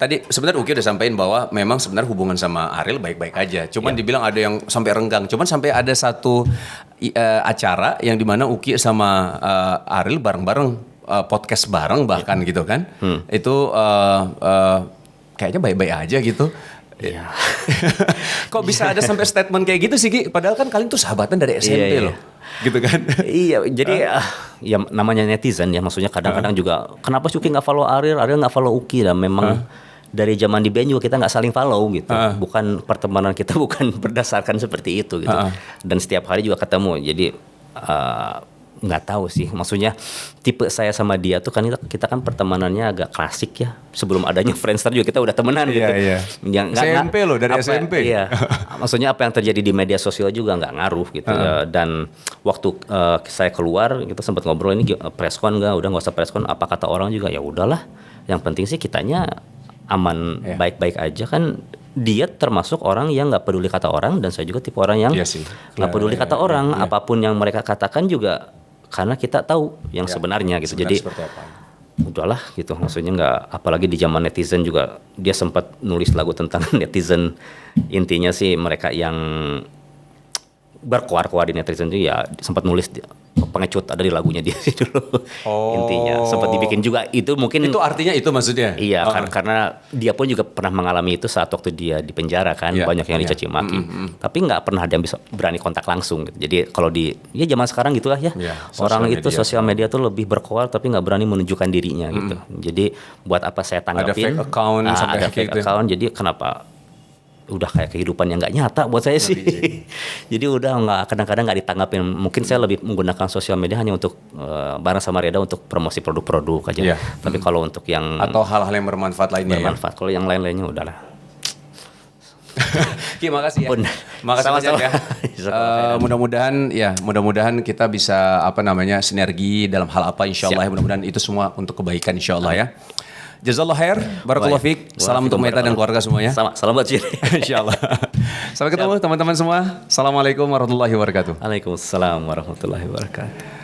tadi sebenarnya Uki udah sampaikan bahwa memang sebenarnya hubungan sama Ariel baik-baik aja. Cuman dibilang ada yang sampai renggang. Cuman sampai ada satu acara yang dimana Uki sama Ariel bareng-bareng podcast bareng bahkan gitu kan. Itu kayaknya baik-baik aja gitu. Iya. Kok bisa ada sampai statement kayak gitu sih, Ki? Padahal kan kalian tuh sahabatan dari SMP loh. Gitu kan. Iya, jadi ya namanya netizen ya, maksudnya kadang-kadang juga kenapa Uki nggak follow Ariel nggak follow Uki, dan memang dari zaman di band juga kita nggak saling follow gitu. Bukan pertemanan kita bukan berdasarkan seperti itu gitu. Dan setiap hari juga ketemu. Jadi nggak tahu sih, maksudnya tipe saya sama dia tuh kan kita kan pertemanannya agak klasik ya. Sebelum adanya Friendster juga kita udah temenan gitu. Yang SMP loh, dari SMP. Iya. Maksudnya apa yang terjadi di media sosial juga nggak ngaruh gitu. Dan waktu saya keluar kita sempat ngobrol, ini preskon nggak? Udah nggak usah preskon. Apa kata orang juga, ya udahlah. Yang penting sih kitanya aman, baik-baik aja kan. Dia termasuk orang yang nggak peduli kata orang, dan saya juga tipe orang yang nggak peduli kata orang. Apapun yang mereka katakan juga karena kita tahu yang sebenarnya gitu. Jadi udahlah gitu, maksudnya nggak, apalagi di zaman netizen juga. Dia sempat nulis lagu tentang netizen. Intinya sih mereka yang berkuar-kuar di netizen itu ya sempat nulis pengecut ada di lagunya dia sih dulu. Intinya sempat dibikin juga, itu mungkin itu artinya itu maksudnya. Iya, karena dia pun juga pernah mengalami itu saat waktu dia di penjara kan, banyak yang dicaci maki. Tapi nggak pernah ada yang bisa berani kontak langsung gitu. Jadi kalau zaman sekarang gitulah ya. Orang itu sosial media tuh lebih berkoar tapi nggak berani menunjukkan dirinya gitu. Jadi buat apa saya tanggapin? Ada fake account ada fake account. Jadi kenapa? Udah kayak kehidupan yang nggak nyata buat saya sih. Jadi udah nggak, kadang-kadang nggak ditanggapin. Mungkin saya lebih menggunakan sosial media hanya untuk bareng sama Reda untuk promosi produk-produk aja. Tapi kalau untuk yang atau hal-hal yang bermanfaat lainnya. Kalau yang lain-lainnya udahlah. Ki, makasih ya. Makasih banyak ya. Mudah-mudahan kita bisa sinergi dalam hal apa, insyaallah. Mudah-mudahan itu semua untuk kebaikan insyaallah ya. Jazakallah khair, barakallahu fiik. Salam untuk Meta dan keluarga semuanya. Salam buat Ciri. Insyaallah. Sampai ketemu teman-teman semua. Assalamualaikum warahmatullahi wabarakatuh. Waalaikumsalam warahmatullahi wabarakatuh.